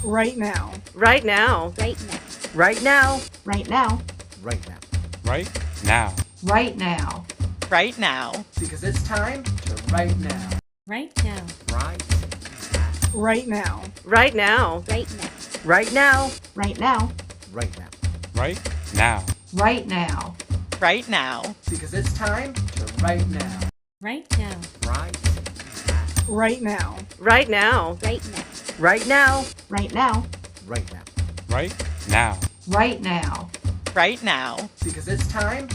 Right now. Right now. Right now. Right now. Right now. Right now. Right now. Right now. Right now. Because it's time to right now. Right now. Right now. Right now. Right now. Right now. Right now. Right now. Right now. Right now. Right now. Right now. Because it's time to right now. Right now. Right now. Right now. Right now. Right now. Right now. Right now. Right now. Right now. Right now. Right now. Because it's time.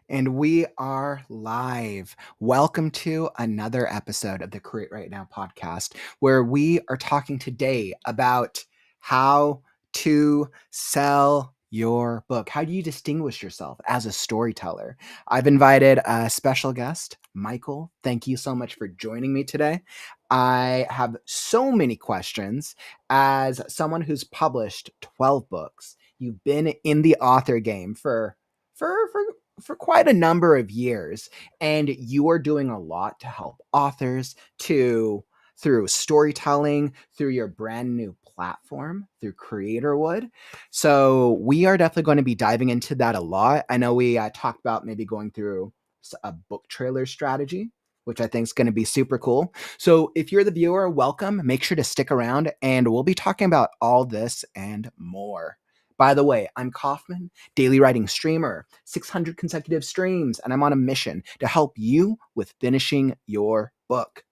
And we are live. Welcome to another episode of the Create Right Now podcast, where we are talking today about how to sell your book. How do you distinguish yourself as a storyteller? I've invited a special guest, Michael. Thank you so much for joining me today. I have so many questions. As someone who's published 12 books, you've been in the author game for quite a number of years, and you are doing a lot to help authors through storytelling, through your brand new platform, through Creatorwood. So we are definitely going to be diving into that a lot. I know we talked about maybe going through a book trailer strategy, which I think is going to be super cool. So if you're the viewer, welcome. Make sure to stick around, and we'll be talking about all this and more. By the way, I'm Kaufman, daily writing streamer, 600 consecutive streams, and I'm on a mission to help you with finishing your book.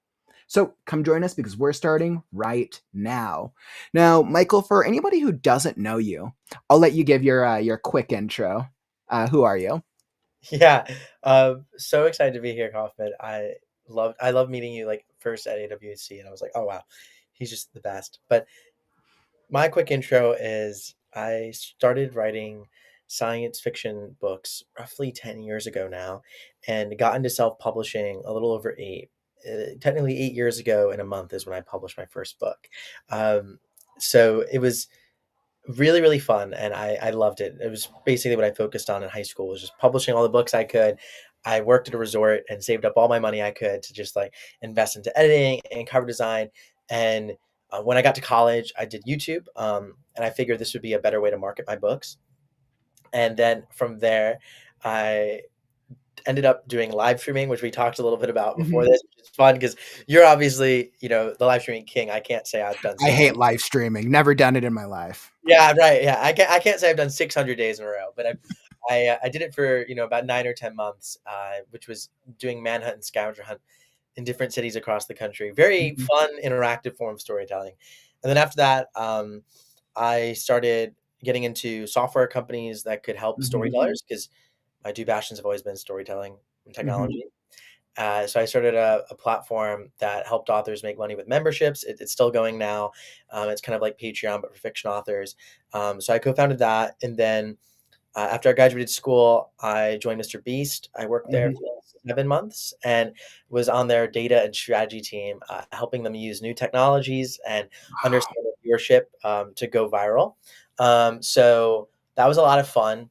So come join us because we're starting right now. Now, Michael, for anybody who doesn't know you, I'll let you give your quick intro. Who are you? Yeah, so excited to be here, Kaufman. I love meeting you like first at AWC, and I was like, oh wow, he's just the best. But my quick intro is I started writing science fiction books roughly 10 years ago now, and got into self-publishing a little over technically 8 years ago in a month is when I published my first book. So it was really, really fun, and I loved it. It was basically what I focused on in high school, was just publishing all the books I could. I worked at a resort and saved up all my money I could to just like invest into editing and cover design. And when I got to college, I did YouTube, and I figured this would be a better way to market my books. And then from there, I ended up doing live streaming, which we talked a little bit about before this, which is fun because you're obviously, the live streaming king. I can't say I've done. I hate live streaming. Never done it in my life. Yeah, right. Yeah, I can't say I've done 600 days in a row, but I did it for about 9 or 10 months, which was doing manhunt and scavenger hunt in different cities across the country. Very fun, interactive form of storytelling. And then after that, I started getting into software companies that could help storytellers, because my two passions have always been storytelling and technology. So I started a platform that helped authors make money with memberships. It's still going now. It's kind of like Patreon, but for fiction authors. So I co-founded that. And then after I graduated school, I joined Mr. Beast. I worked there for 7 months and was on their data and strategy team, helping them use new technologies and understand the viewership to go viral. So that was a lot of fun.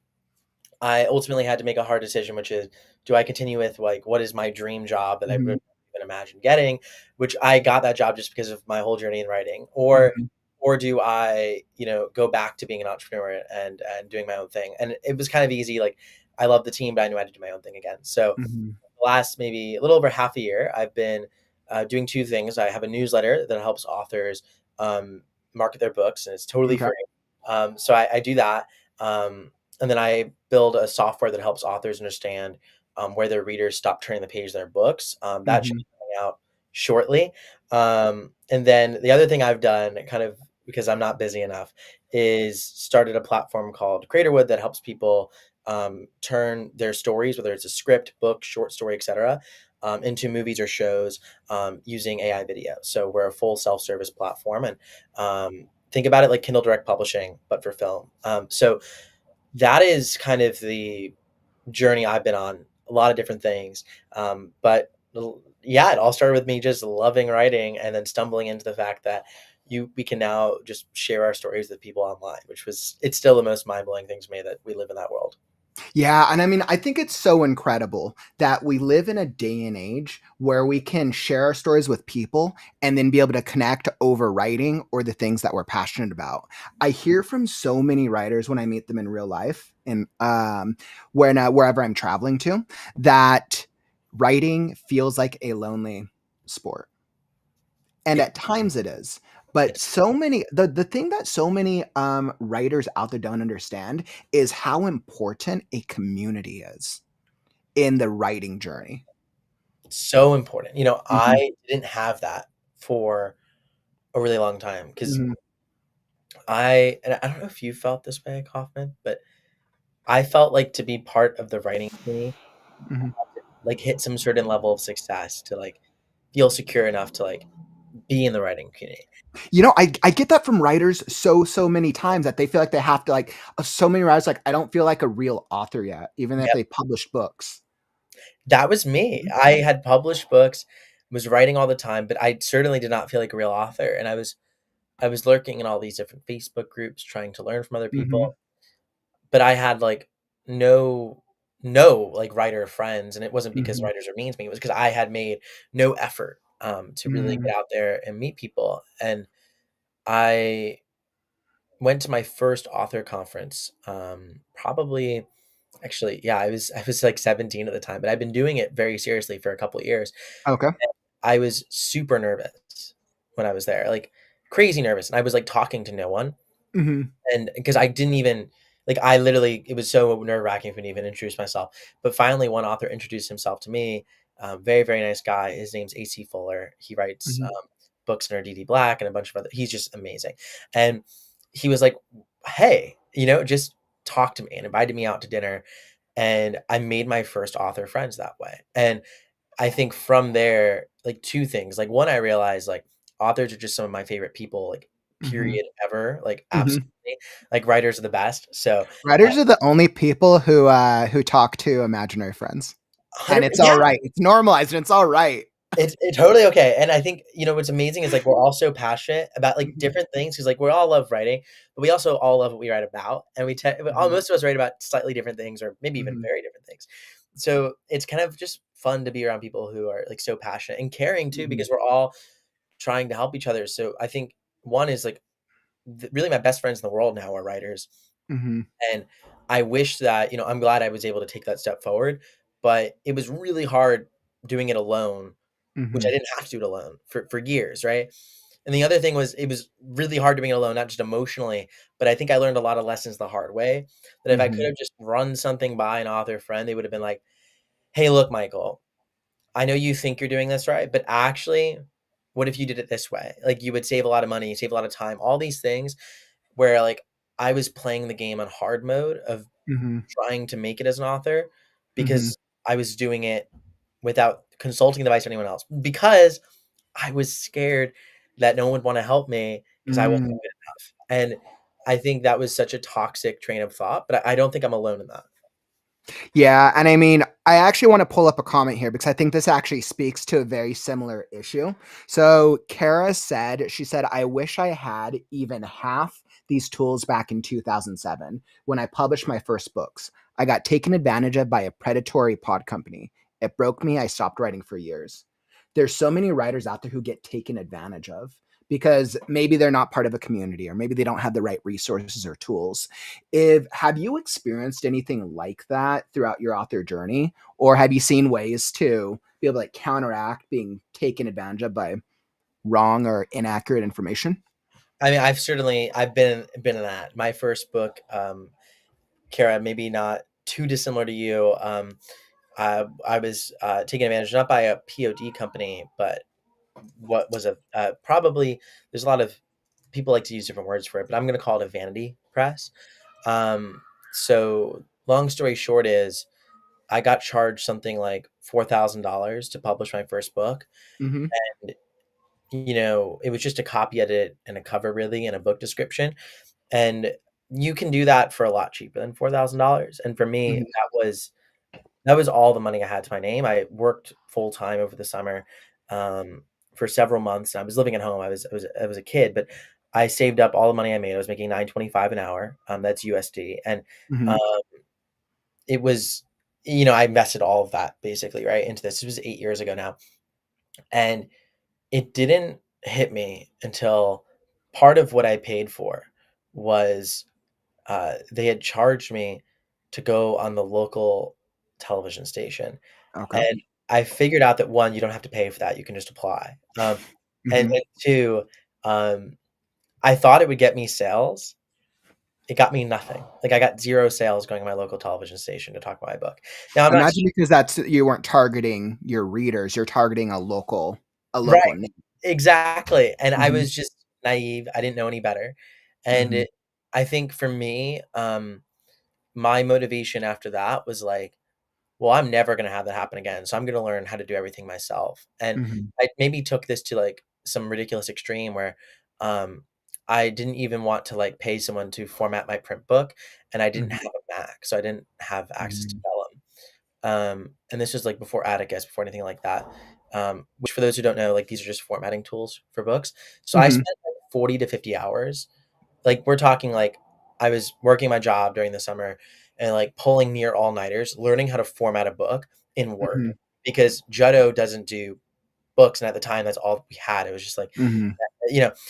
I ultimately had to make a hard decision, which is, do I continue with like what is my dream job that I really even imagined getting, which I got that job just because of my whole journey in writing, or do I, go back to being an entrepreneur and doing my own thing? And it was kind of easy. Like, I love the team, but I knew I had to do my own thing again. So the last maybe a little over half a year, I've been doing two things. I have a newsletter that helps authors market their books, and it's totally free. So I do that. And then I build a software that helps authors understand where their readers stop turning the page of their books. That should be coming out shortly. And then the other thing I've done, kind of because I'm not busy enough, is started a platform called Creatorwood that helps people turn their stories, whether it's a script, book, short story, etc., into movies or shows using AI video. So we're a full self-service platform, and think about it like Kindle Direct Publishing, but for film. So that is kind of the journey I've been on, a lot of different things. But yeah, it all started with me just loving writing and then stumbling into the fact that we can now just share our stories with people online, it's still the most mind-blowing thing to me that we live in that world. Yeah, and I mean, I think it's so incredible that we live in a day and age where we can share our stories with people and then be able to connect over writing or the things that we're passionate about. I hear from so many writers when I meet them in real life and wherever I'm traveling to, that writing feels like a lonely sport. And Yeah, at times it is. But it's so many the thing that so many writers out there don't understand is how important a community is in the writing journey. so important. Mhm, I didn't have that for a really long time because mhm, I don't know if you felt this way, Kaufman, but I felt like to be part of the writing community, mhm. like hit some certain level of success to like feel secure enough to like be in the writing community. I get that from writers so many times that they feel like they have to so many writers like I don't feel like a real author yet, even if Yep, they published books. that was me. Mhm, I had published books, was writing all the time, but I certainly did not feel like a real author. And I was lurking in all these different Facebook groups trying to learn from other mhm, people, but I had like no like writer friends, and it wasn't because mhm, writers are mean to me. It was because I had made no effort to really mhm. get out there and meet people. And I went to my first author conference, probably actually, yeah, I was like 17 at the time, but I've been doing it very seriously for a couple of years. Okay. I was super nervous when I was there, like crazy nervous, and I was like talking to no one. Mhm, And because I didn't even like, I literally, it was so nerve-wracking for me to even introduce myself. But finally, one author introduced himself to me. Very, very nice guy. His name's AC Fuller. He writes mhm, books under DD Black and a bunch of other. He's just amazing. And he was like, "Hey, just talk to me," and invited me out to dinner. And I made my first author friends that way. And I think from there, like two things. Like one, I realized like authors are just some of my favorite people, like mhm, period ever. Like mhm. absolutely. Like writers are the best. So Writers are the only people who talk to imaginary friends. And 100, it's yeah, alright. It's normalized and it's alright. it's totally okay. And I think what's amazing is like we're all so passionate about like Mhm, different things because like we all love writing, but we also all love what we write about, and mhm, most of us write about slightly different things or maybe even mhm, very different things. So it's kind of just fun to be around people who are like so passionate and caring too mhm, because we're all trying to help each other. So I think one is like really my best friends in the world now are writers, mhm, and I wish that I'm glad I was able to take that step forward, but it was really hard doing it alone, which I mhm, didn't have to do it alone for years, right? And the other thing was it was really hard doing it alone, not just emotionally, but I think I learned a lot of lessons the hard way. That if I could mhm, have just run something by an author friend, they would have been like, "Hey, look, Michael, I know you think you're doing this right, but actually, what if you did it this way? Like you would save a lot of money, save a lot of time, all these things where like I was playing the game on hard mode of mhm, trying to make it as an author mhm, because I was doing it without consulting the advice of anyone else because I was scared that no one would want to help me because I wasn't mm. good enough. And I think that was such a toxic train of thought, but I don't think I'm alone in that. Yeah, and I mean, I actually want to pull up a comment here because I think this actually speaks to a very similar issue. So, Kara said, she said, I wish I had even half these tools back in 2007 when I published my first books. I got taken advantage of by a predatory pod company. It broke me. I stopped writing for years. There's so many writers out there who get taken advantage of because maybe they're not part of a community or maybe they don't have the right resources or tools. If have you experienced anything like that throughout your author journey, or have you seen ways to be able to counteract being taken advantage of by wrong or inaccurate information? I mean, I've been in that. My first book, Kara, maybe not too dissimilar to you. I was taken advantage not by a POD company, but what was a probably there's a lot of people like to use different words for it, but I'm going to call it a vanity press. Um, so long story short is I got charged something like $4,000 to publish my first book. Mm-hmm. And, it was just a copy edit and a cover really and a book description. And you can do that for a lot cheaper than $4,000. And for me, Mm-hmm. that was all the money I had to my name. I worked full time over the summer, um, for several months. I was living at home. I was a kid, but I saved up all the money I made. I was making $9.25 an hour. That's USD, and Mm-hmm. um, it was, I invested all of that basically, right, into this. It was 8 years ago now, and it didn't hit me until part of what I paid for was, they had charged me to go on the local television station, Okay. and I figured out that 1, you don't have to pay for that, you can just apply, and Mhm. 2, um, I thought it would get me sales. It got me nothing. Like, I got 0 sales going to my local television station to talk about my book. Now I'm not Imagine, because you weren't targeting your readers, you're targeting a local Right, niche. exactly, and I Mhm, was just naive, I didn't know any better, and mhm, I think for me, my motivation after that was like, "Well, I'm never gonna have that happen again, so I'm gonna learn how to do everything myself," and mhm, I maybe took this to, like, some ridiculous extreme where, um, I didn't even want to, like, pay someone to format my print book, and I didn't mhm, have a Mac, so I didn't have access to mhm, Vellum. And this was like before Atticus, before anything like that. Which for those who don't know, like these are just formatting tools for books. So I mhm, spent like 40 to 50 hours. Like we're talking like I was working my job during the summer and like pulling near all-nighters, learning how to format a book in Word mhm, because Juddo doesn't do books. And at the time that's all we had. It was just like, mhm,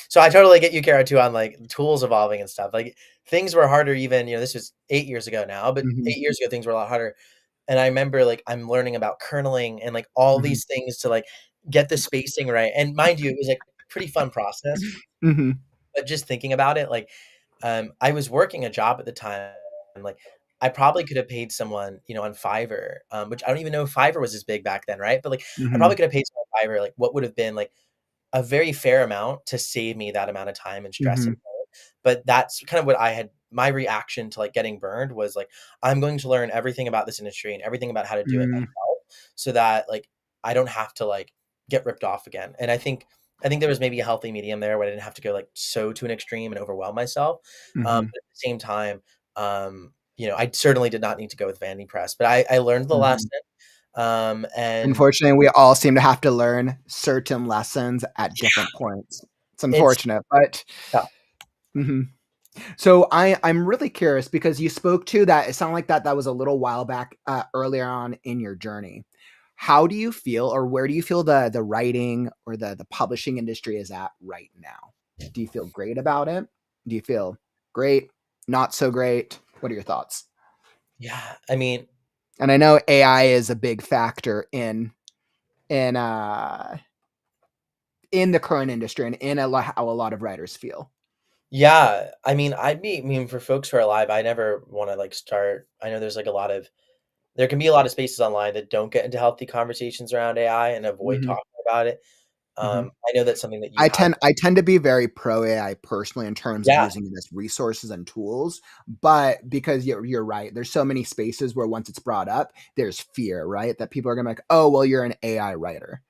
so I totally get you, Kara, too, on like tools evolving and stuff. Like things were harder even, this was 8 years ago now, but mhm, 8 years ago things were a lot harder. And I remember, like, I'm learning about kerneling and, like, all mhm, these things to, like, get the spacing right, and mind you, it was, like, a pretty fun process, mhm, but just thinking about it, like, I was working a job at the time, and, like, I probably could have paid someone, on Fiverr, which I don't even know if Fiverr was as big back then, right? But, like, I mhm, probably could have paid someone on Fiverr, like, what would have been, like, a very fair amount to save me that amount of time and stress and mhm, pain, but that's kind of what I had my reaction to, like, getting burned was, like, I'm going to learn everything about this industry and everything about how to do it mhm, myself so that, like, I don't have to, like, get ripped off again, and I think there was maybe a healthy medium there where I didn't have to go, like, so to an extreme and overwhelm myself, mhm, but at the same time, I certainly did not need to go with Vanity Press, but I learned the mhm. lesson, and Unfortunately, we all seem to have to learn certain lessons at different points. It's it's unfortunate, but tough. mhm. So I'm really curious because you spoke to that. It sounded like that was a little while back, earlier on in your journey. How do you feel, or where do you feel the writing or the publishing industry is at right now? Do you feel great about it? Do you feel great? Not so great? What are your thoughts? Yeah, I mean, And I know AI is a big factor in in the current industry and in how a lot of writers feel. yeah, I mean, for folks who are alive, I never wanna, like, start I know there's, like, there can be a lot of spaces online that don't get into healthy conversations around AI and avoid Mhm, talking about it. mhm. I know that's something that you I have. tend I tend to be very pro AI personally in terms of Yeah, using it as resources and tools, but because you're right, there's so many spaces where once it's brought up, there's fear, right? That people are gonna be like, "Oh, well, you're an AI writer."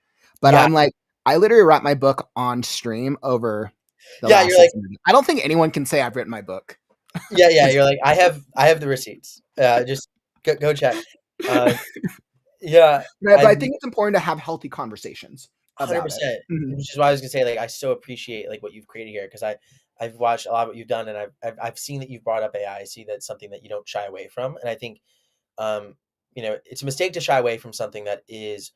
But yeah, I'm like, I literally wrote my book on stream over the yeah, last you're like 6 months. I don't think anyone can say I've written my book. yeah, yeah, you're like, "I have the receipts, just go check." Um, yeah, Right, but I I mean think it's important to have healthy conversations about it. 100%, Mhm, which is why I was gonna say, like, I so appreciate, like, what you've created here because I've watched a lot of what you've done, and I've seen that you've brought up AI. I see that's something that you don't shy away from, and I think, it's a mistake to shy away from something that is,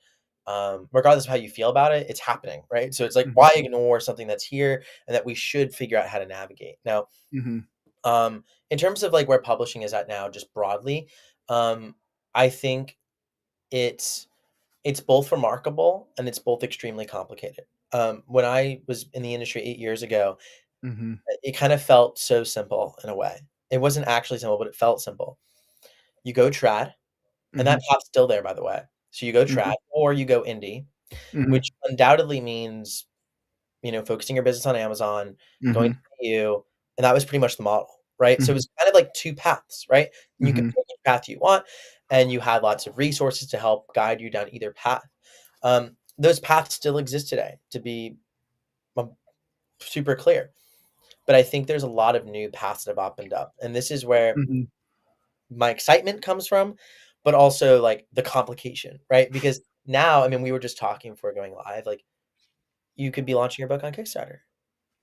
regardless of how you feel about it, it's happening, right? So it's like, mhm, why ignore something that's here and that we should figure out how to navigate? Now, mhm, in terms of like where publishing is at now, just broadly, I think it's it's both remarkable and it's both extremely complicated. When I was in the industry 8 years ago, mhm, it kind of felt so simple in a way. It wasn't actually simple, but it felt simple. You go trad, and that mhm, path's still there, by the way. So you go trad mhm, or you go indie, mhm, which undoubtedly means, focusing your business on Amazon, going to mhm, you, and that was pretty much the model, right? So it mhm, was kind of like 2 paths, right? And you could mhm, pick which path you want, and you had lots of resources to help guide you down either path. Those paths still exist today, to be, um, super clear, but I think there's a lot of new paths that have opened up, and this is where mhm. my excitement comes from, but also, like, the complication, right? Because now, I mean, we were just talking before going live, like, you could be launching your book on Kickstarter.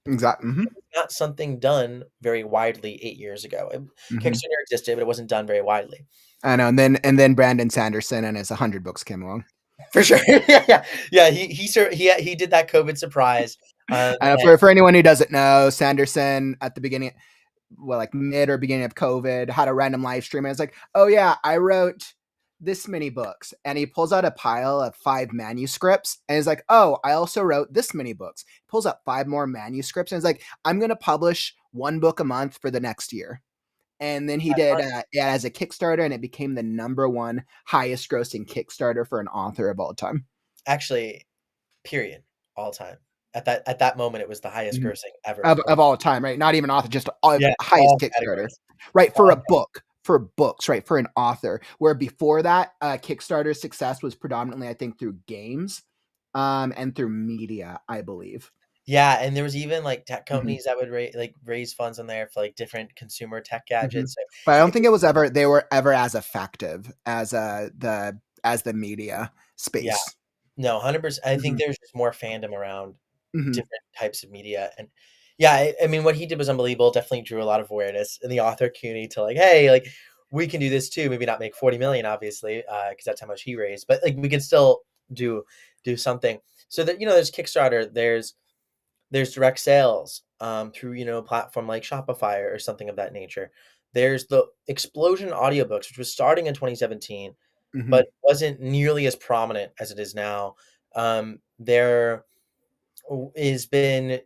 Exactly. Mhm. not something done very widely 8 years ago. Kickstarter existed, but it wasn't done very widely. I know, and then Brandon Sanderson and his 100 books came along. For sure. Yeah. He did that COVID surprise. For anyone who doesn't know, Sanderson at the beginning, well, like mid or beginning of COVID, had a random live stream, and it's like, oh yeah, I wrote this many books, and he pulls out a pile of 5 manuscripts, and he's like, oh, I also wrote this many books. Pulls up 5 more manuscripts, and he's like, I'm gonna publish 1 book a month for the next year. And then he did it as a Kickstarter, and it became the #1 highest grossing Kickstarter for an author of all time. Actually, period, all time. At that moment, it was the highest grossing ever of all time, right? Not even author, just highest all Kickstarter, categories. right? For a book, for books, right? For an author, where before that, Kickstarter success was predominantly, I think, through games, and through media, I believe. Yeah, and there was even like tech companies that would raise funds on there for like different consumer tech gadgets. So, but I don't think they were ever as effective as the media space. Yeah, no, 100%. I think there's just more fandom around different types of media, and yeah, I mean, what he did was unbelievable. Definitely drew a lot of awareness in the author community to like, hey, like we can do this too. Maybe not make 40 million, obviously, because that's how much he raised, but like we can still do something. So that there's Kickstarter, there's direct sales through a platform like Shopify or something of that nature. There's the explosion in audiobooks, which was starting in 2017, but wasn't nearly as prominent as it is now. There has been,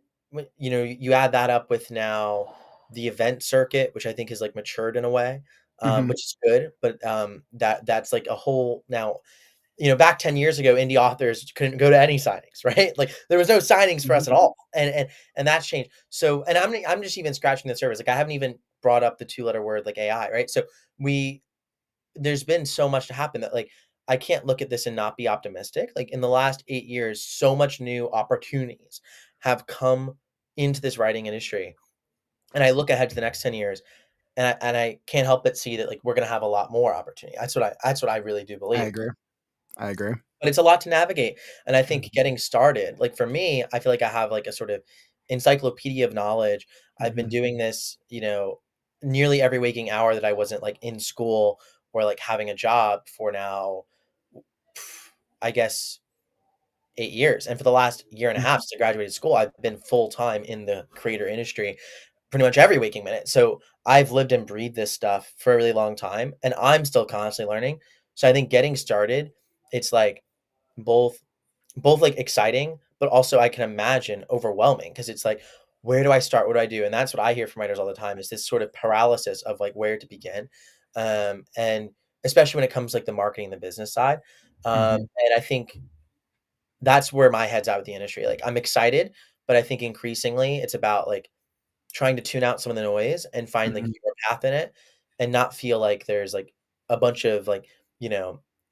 you add that up with now the event circuit, which I think is like matured in a way, which is good, but that's like a whole now. Back 10 years ago, indie authors couldn't go to any signings, right? Like there was no signings for us at all. And that's changed. So, and I'm just even scratching the surface. Like I haven't even brought up the 2-letter word like AI, right? So there's been so much to happen that like, I can't look at this and not be optimistic. Like in the last 8 years, so much new opportunities have come into this writing industry. And I look ahead to the next 10 years and I can't help but see that like, we're going to have a lot more opportunity. That's what I really do believe. I agree. But it's a lot to navigate. And I think getting started, like for me, I feel like I have like a sort of encyclopedia of knowledge. I've been doing this, nearly every waking hour that I wasn't like in school or like having a job for now, I guess 8 years. And for the last year and a half since I graduated school, I've been full time in the creator industry pretty much every waking minute. So I've lived and breathed this stuff for a really long time and I'm still constantly learning. So I think getting started, it's like both like exciting, but also I can imagine overwhelming because it's like, where do I start? What do I do? And that's what I hear from writers all the time is this sort of paralysis of like where to begin. And especially when it comes to like the marketing, the business side. And I think that's where my head's at with the industry. Like I'm excited, but I think increasingly it's about like trying to tune out some of the noise and find like your path in it and not feel like there's like a bunch of like,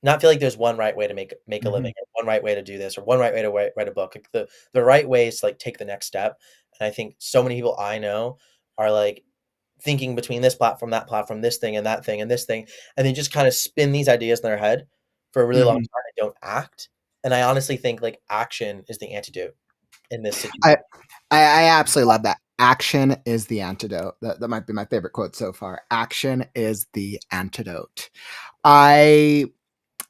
not feel like there's one right way to make a living or one right way to do this or one right way to write a book. Like the right way is to like take the next step. And I think so many people I know are like thinking between this platform, that platform, this thing and that thing and this thing. And they just kind of spin these ideas in their head for a really long time and don't act. And I honestly think like action is the antidote in this situation. I absolutely love that. Action is the antidote. That might be my favorite quote so far. Action is the antidote.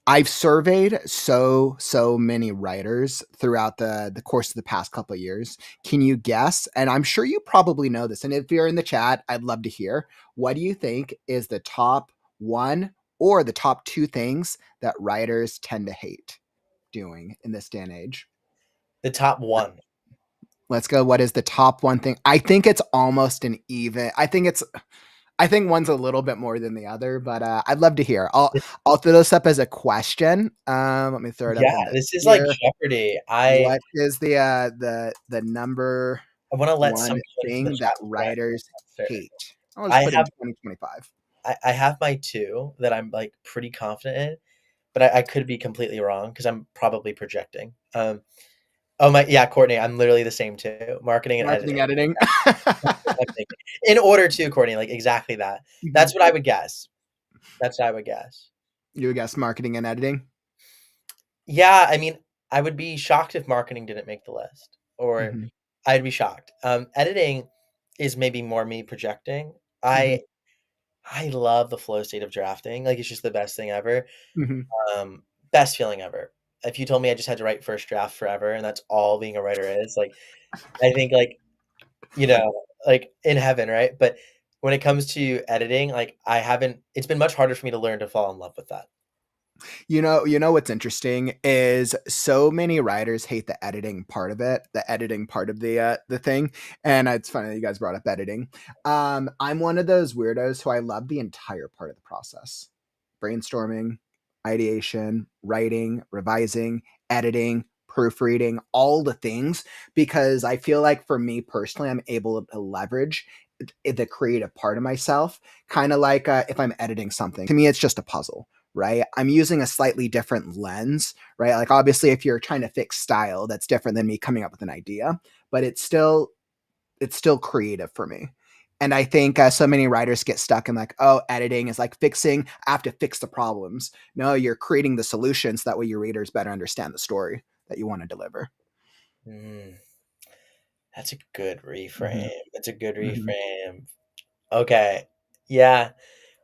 I've surveyed so many writers throughout the course of the past couple of years. Can you guess? And I'm sure you probably know this. And if you're in the chat, I'd love to hear. What do you think is the top 1 or the top 2 things that writers tend to hate doing in this day and age? The top 1. Let's go. What is the top 1 thing? I think it's almost an even. I think one's a little bit more than the other, but I'd love to hear. I'll throw this up as a question. Let me throw it up. Yeah, this is like Jeopardy. What is the number I want to let 1 thing that writers hate? I'll I just put have in 2025. I have my 2 that I'm like pretty confident in, but I could be completely wrong because I'm probably projecting. Courtney, I'm literally the same too. Marketing and editing. In order to, Courtney, like exactly that. That's what I would guess. You would guess marketing and editing? Yeah, I mean, I would be shocked if marketing didn't make the list, or I'd be shocked. Editing, is maybe more me projecting. Mhm. I love the flow state of drafting. Like it's just the best thing ever. Mhm. Best feeling ever. If you told me I just had to write first draft forever and that's all being a writer is, like, I think, like, like in heaven, right? But when it comes to editing, like I haven't it's been much harder for me to learn to fall in love with that. You know what's interesting is so many writers hate the editing part of it, the editing part of the thing. And it's funny that you guys brought up editing. I'm one of those weirdos who I love the entire part of the process. Brainstorming, ideation, writing, revising, editing, proofreading, all the things, because I feel like for me personally, I'm able to leverage the creative part of myself, kind of like if I'm editing something. To me, it's just a puzzle, right? I'm using a slightly different lens, right? Like obviously if you're trying to fix style, that's different than me coming up with an idea, but it's still creative for me. And I think so many writers get stuck in like, oh, editing is like fixing, I have to fix the problems. No, you're creating the solutions, that way your readers better understand the story that you want to deliver. Mm, that's a good Mhm. reframe. That's a good Mhm. reframe. Okay. Yeah.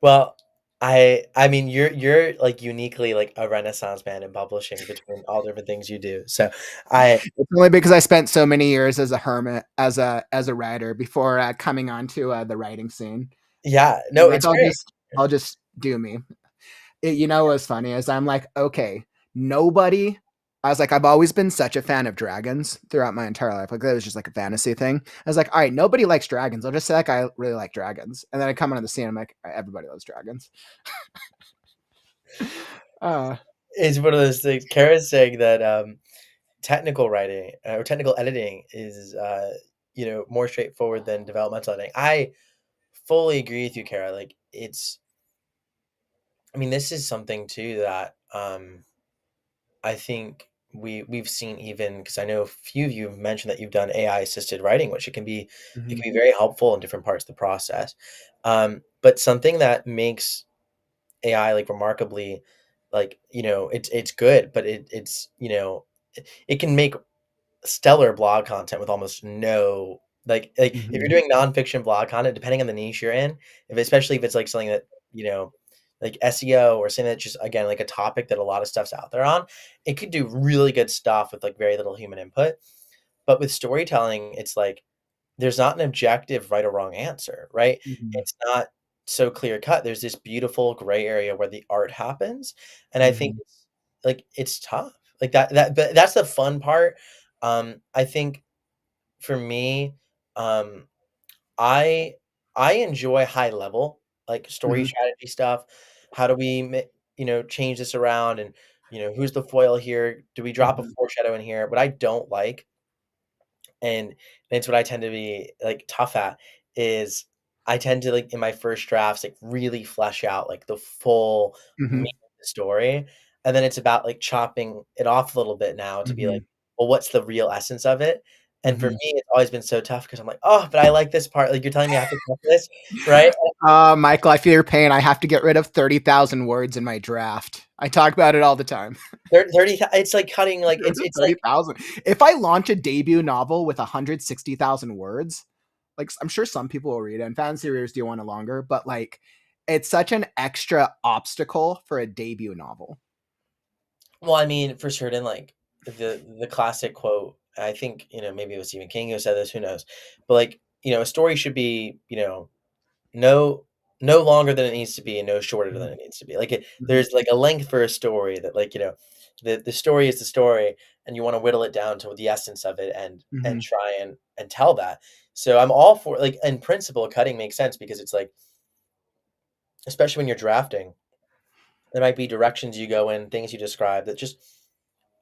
Well, I mean, you're like uniquely like a renaissance man in publishing between all the different things you do. So I It's only because I spent so many years as a hermit, as a writer before coming onto the writing scene. yeah, I'm no, like, it's I'll great. just I'll just do me. What's funny is I'm like, okay, nobody. I was like, I've always been such a fan of dragons throughout my entire life. Like that was just like a fantasy thing. I was like, all right, nobody likes dragons. I'll just say like I really like dragons. And then I come onto the scene, I'm like, all right, everybody loves dragons. Uh, It's one of those things. Kara's saying that technical writing or technical editing is more straightforward than developmental editing. I fully agree with you, Kara. Like it's I mean, this is something too that I think we've seen even because I know a few of you have mentioned that you've done AI assisted writing, which it mhm, can be very helpful in different parts of the process. But something that makes AI like remarkably like it's good, but it can make stellar blog content with almost no like if you're mhm, doing nonfiction blog content, depending on the niche you're in, if especially if it's like something that like SEO or something that's just again like a topic that a lot of stuff's out there on, it could do really good stuff with like very little human input. But with storytelling, it's like there's not an objective right or wrong answer, right? mhm, It's not so clear cut. There's this beautiful gray area where the art happens, and I think mhm, it's tough. Like but that's the fun part. I think for me, um, I I enjoy high level like story mhm, strategy stuff. How do we change this around and who's the foil here? Do we drop a mhm, foreshadow in here? What I don't like and it's what I tend to be, like, tough at, is I tend to, like, in my first drafts, like, really flesh out, like, the full mhm, meaning of the story, and then it's about, like, chopping it off a little bit now to be like, mhm, "Well, what's the real essence of it?" And for me, mhm. it's always been so tough because 'cause I'm like, "Oh, but I like this part." Like, you're telling me I have to cut this, right? Michael, I feel your pain. I have to get rid of 30,000 words in my draft. I talk about it all the time. 30 it's like cutting, like, it's like 30,000. If I launch a debut novel with 160,000 words, like I'm sure some people will read it, and fantasy readers do want it longer, but like it's such an extra obstacle for a debut novel. well, I mean, for certain, like the classic quote, I think, maybe it was Stephen King who said this, who knows? But like, a story should be, no no longer than it needs to be and no shorter than Mhm, it needs to be. Like mhm, there's like a length for a story that like, the story is the story and you want to whittle it down to the essence of it and mhm, try and tell that. So I'm all for like in principle cutting makes sense because it's like especially when you're drafting, there might be directions you go in, things you describe that just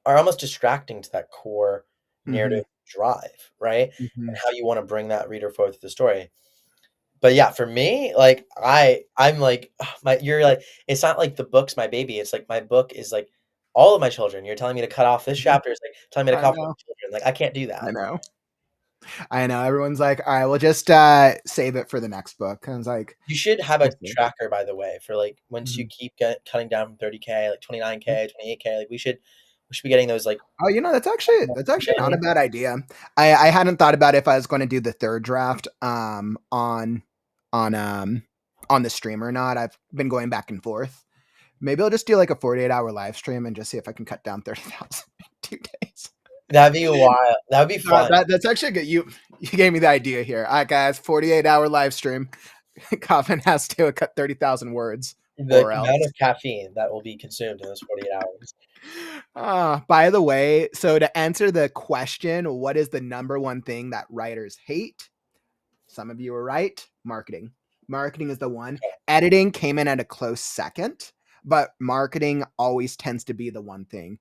are almost distracting to that core mhm, narrative drive, right? And mhm, how you want to bring that reader forward through the story. But yeah, for me, like I'm like my you're like it's not like the book's my baby. It's like my book is like all of my children. You're telling me to cut off this mhm. chapter. It's like telling me to I cut off my know. children. Like I can't do I that. know. I know. Everyone's like, all right, we'll just save it for the next book. And I was like, You should have we'll a see. tracker, by the way, for like once you Mhm, keep cutting down from 30K, like 29K, 28K. Like We should be getting those like. Oh, that's actually not a bad idea. I hadn't thought about if I was going to do the third draft on the stream or not. I've been going back and forth. Maybe I'll just do like a 48-hour live stream and just see if I can cut down 30,000 in 2 days. That'd be wild. That'd be fun. That's actually good. You gave me the idea here. All right, guys, 48-hour live stream. Coffin has to cut 30,000 words. The amount of caffeine that will be consumed in those 48 hours. By the way, so to answer the question, what is the number one thing that writers hate? Some of you are right. Marketing. Marketing is the one. Editing came in at a close second, but marketing always tends to be the one thing.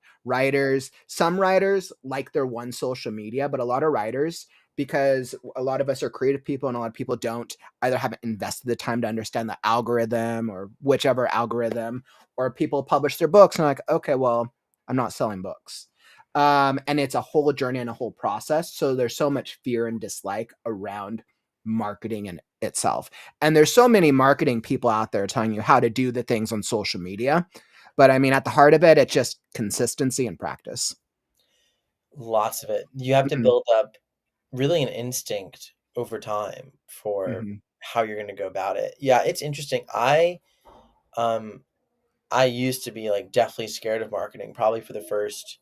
Some writers like their one social media, but a lot of writers, because a lot of us are creative people and a lot of people either haven't invested the time to understand the algorithm or whichever algorithm, or people publish their books and are like, okay, well, I'm not selling books. And it's a whole journey and a whole process. So there's so much fear and dislike around marketing in itself. And there's so many marketing people out there telling you how to do the things on social media. But I mean, at the heart of it, it's just consistency and practice. Lots of it. You have to build up really an instinct over time for how you're going to go about it. Yeah, it's interesting. I used to be like definitely scared of marketing, probably for the first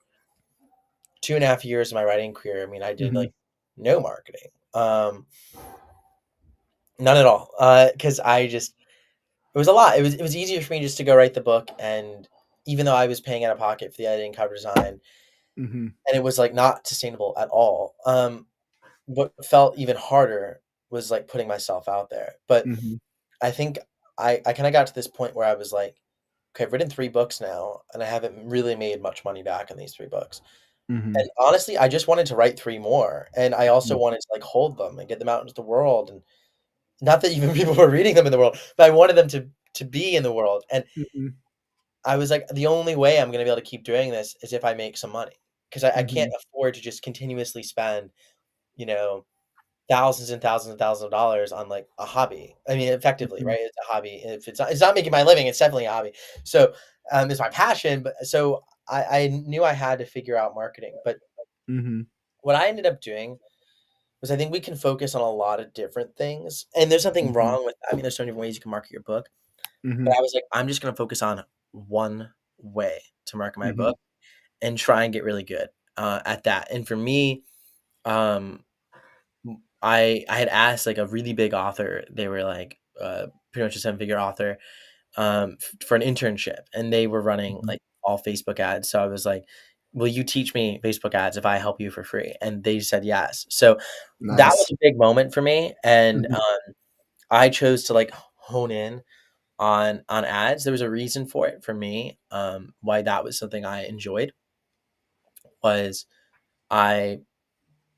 2.5 years of my writing career. I mean, I did like no marketing. None at all. Because it was a lot. It was easier for me just to go write the book, and even though I was paying out of pocket for the editing, cover design, and it was like not sustainable at all. What felt even harder was like putting myself out there. But I think I kind of got to this point where I was like, okay, I've written 3 books now, and I haven't really made much money back on these 3 books. And honestly, I just wanted to write 3 more, and I also wanted to like hold them and get them out into the world. And not that even people were reading them in the world, but I wanted them to be in the world. And I was like, the only way I'm going to be able to keep doing this is if I make some money, because I can't afford to just continuously spend, thousands and thousands and thousands of dollars on like a hobby. I mean, effectively, right? It's a hobby. If it's not making my living, it's definitely a hobby. So it's my passion. But so I knew I had to figure out marketing. But what I ended up doing was, I think we can focus on a lot of different things, and there's nothing wrong with that. I mean, there's so many ways you can market your book, but I was like, I'm just going to focus on one way to market my book and try and get really good at that. And for me, I had asked like a really big author. They were like pretty much a 7-figure author for an internship, and they were running like all Facebook ads. So I was like, will you teach me Facebook ads if I help you for free? And they said yes. So that was a big moment for me. And I chose to like hone in on ads. There was a reason for it for me. Why that was something I enjoyed was I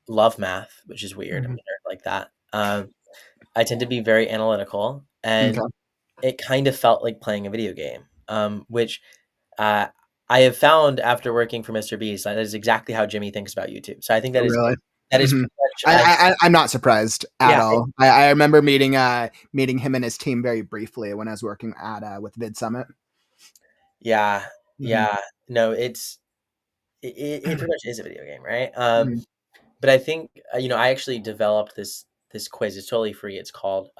love math, which is weird. I'm a nerd like that. I tend to be very analytical, and it kind of felt like playing a video game, which I have found after working for Mr. Beast, that is exactly how Jimmy thinks about YouTube. So I think that is really? That is. I'm not surprised at all. I remember meeting him and his team very briefly when I was working at with Vid Summit. Yeah. No, it pretty much is a video game, right? But I think I actually developed this quiz. It's totally free. It's called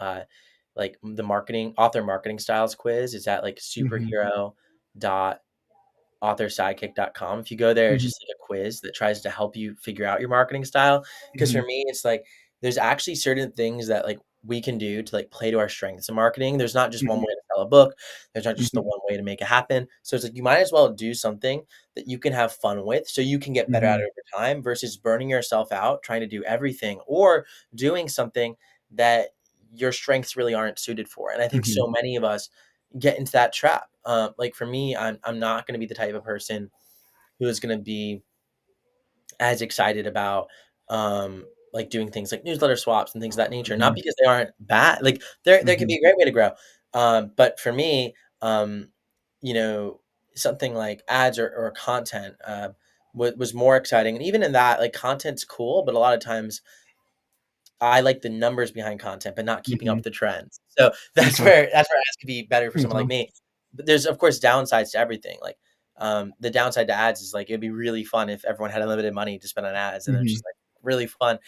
like the author marketing styles quiz. It's at like superhero.authorsidekick.com. If you go there, it's just like a quiz that tries to help you figure out your marketing style. Because for me, it's like there's actually certain things that like we can do to like play to our strengths in marketing. There's not just one way to sell a book. There's not just the one way to make it happen. So it's like you might as well do something that you can have fun with, so you can get better at it over time, versus burning yourself out trying to do everything, or doing something that your strengths really aren't suited for. And I think so many of us get into that trap. Like for me, I'm not going to be the type of person who is going to be as excited about like doing things like newsletter swaps and things of that nature. Not because they aren't bad. Like there can be a great way to grow. But for me, something like ads or content was more exciting. And even in that, like content's cool, but a lot of times I like the numbers behind content, but not keeping up with the trends. So that's where ads could be better for someone like me. But there's of course downsides to everything. Like The downside to ads is like it'd be really fun if everyone had unlimited money to spend on ads, and it's Mhm. just like really fun.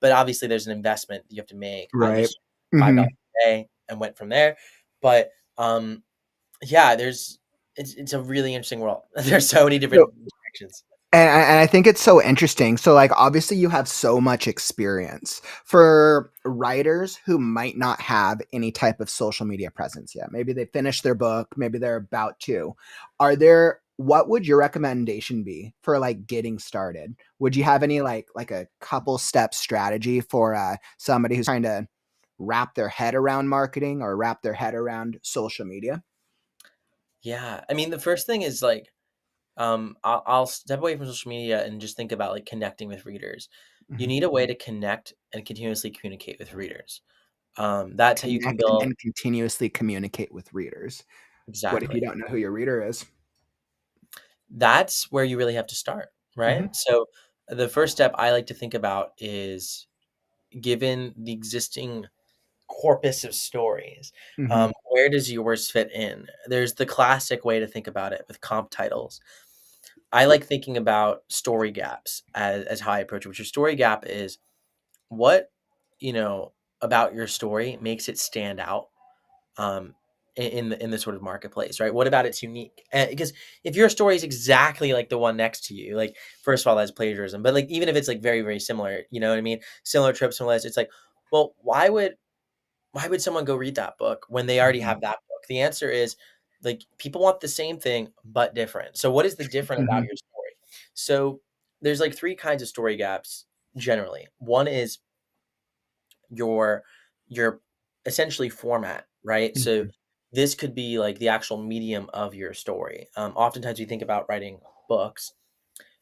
But obviously, there's an investment you have to make. I Right. just $5 Mhm. a day and went from there. But yeah, it's a really interesting world. There's so many different So directions. and I think it's so interesting. So, like, obviously, you have so much experience. For writers who might not have any type of social media presence yet, maybe they finished their book, maybe they're about to. What would your recommendation be for like getting started? Would you have any like a couple step strategy for somebody who's trying to wrap their head around marketing or wrap their head around social media? Yeah, I mean, the first thing is like I'll step away from social media and just think about like connecting with readers. You Mhm. need a way to connect and continuously communicate with readers. That's how you can Connect build and continuously communicate with readers. What if you exactly. don't know who your reader is? That's where you really have to start, right? Mhm, So the first step I like to think about is given the existing corpus of stories, mhm, where does yours fit in? There's the classic way to think about it with comp titles. I like thinking about story gaps as how I approach it, which your story gap is what, you know, about your story makes it stand out um, in the sort of marketplace, right? What about it's unique? Because if your story is exactly like the one next to you, like first of all, that's plagiarism. But like even if it's like very very similar, you know what I mean? Similar tropes, similar. It's like, well, why would someone go read that book when they already mhm, have that book? The answer is like people want the same thing but different. So what is the different about mhm, your story? So there's like three kinds of story gaps generally. One is your essentially format, right? So mhm, this could be like the actual medium of your story. Oftentimes we think about writing books.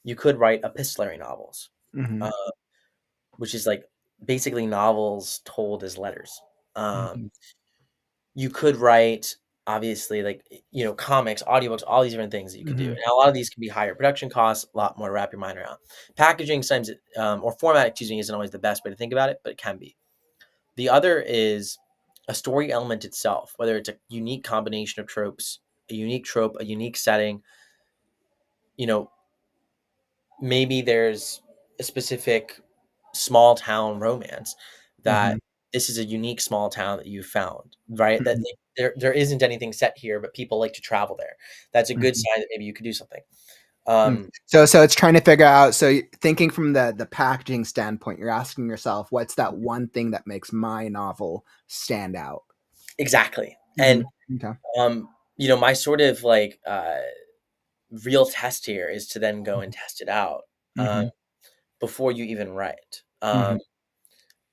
You could write epistolary novels, uh, mhm, which is like basically novels told as letters. Um, mhm, you could write obviously like comics, audiobooks, all these different things that you could do, mhm, and a lot of these can be higher production costs, a lot more to wrap your mind around. Packaging sometimes or format choosing isn't always the best way to think about it, but it can be. The other is a story element itself, whether it's a unique combination of tropes, a unique trope, a unique setting. You know, maybe there's a specific small town romance that mhm, this is a unique small town that you found, right? That mhm, like, there isn't anything set here, but people like to travel there. That's a good mhm, sign that maybe you could do something. mm. Um, So it's trying to figure out. So thinking from the packaging standpoint, you're asking yourself, what's that one thing that makes my novel stand out? exactly. And Mhm, okay. um, my sort of like real test here is to then go and test it out. Um, Mhm, before you even write. mhm,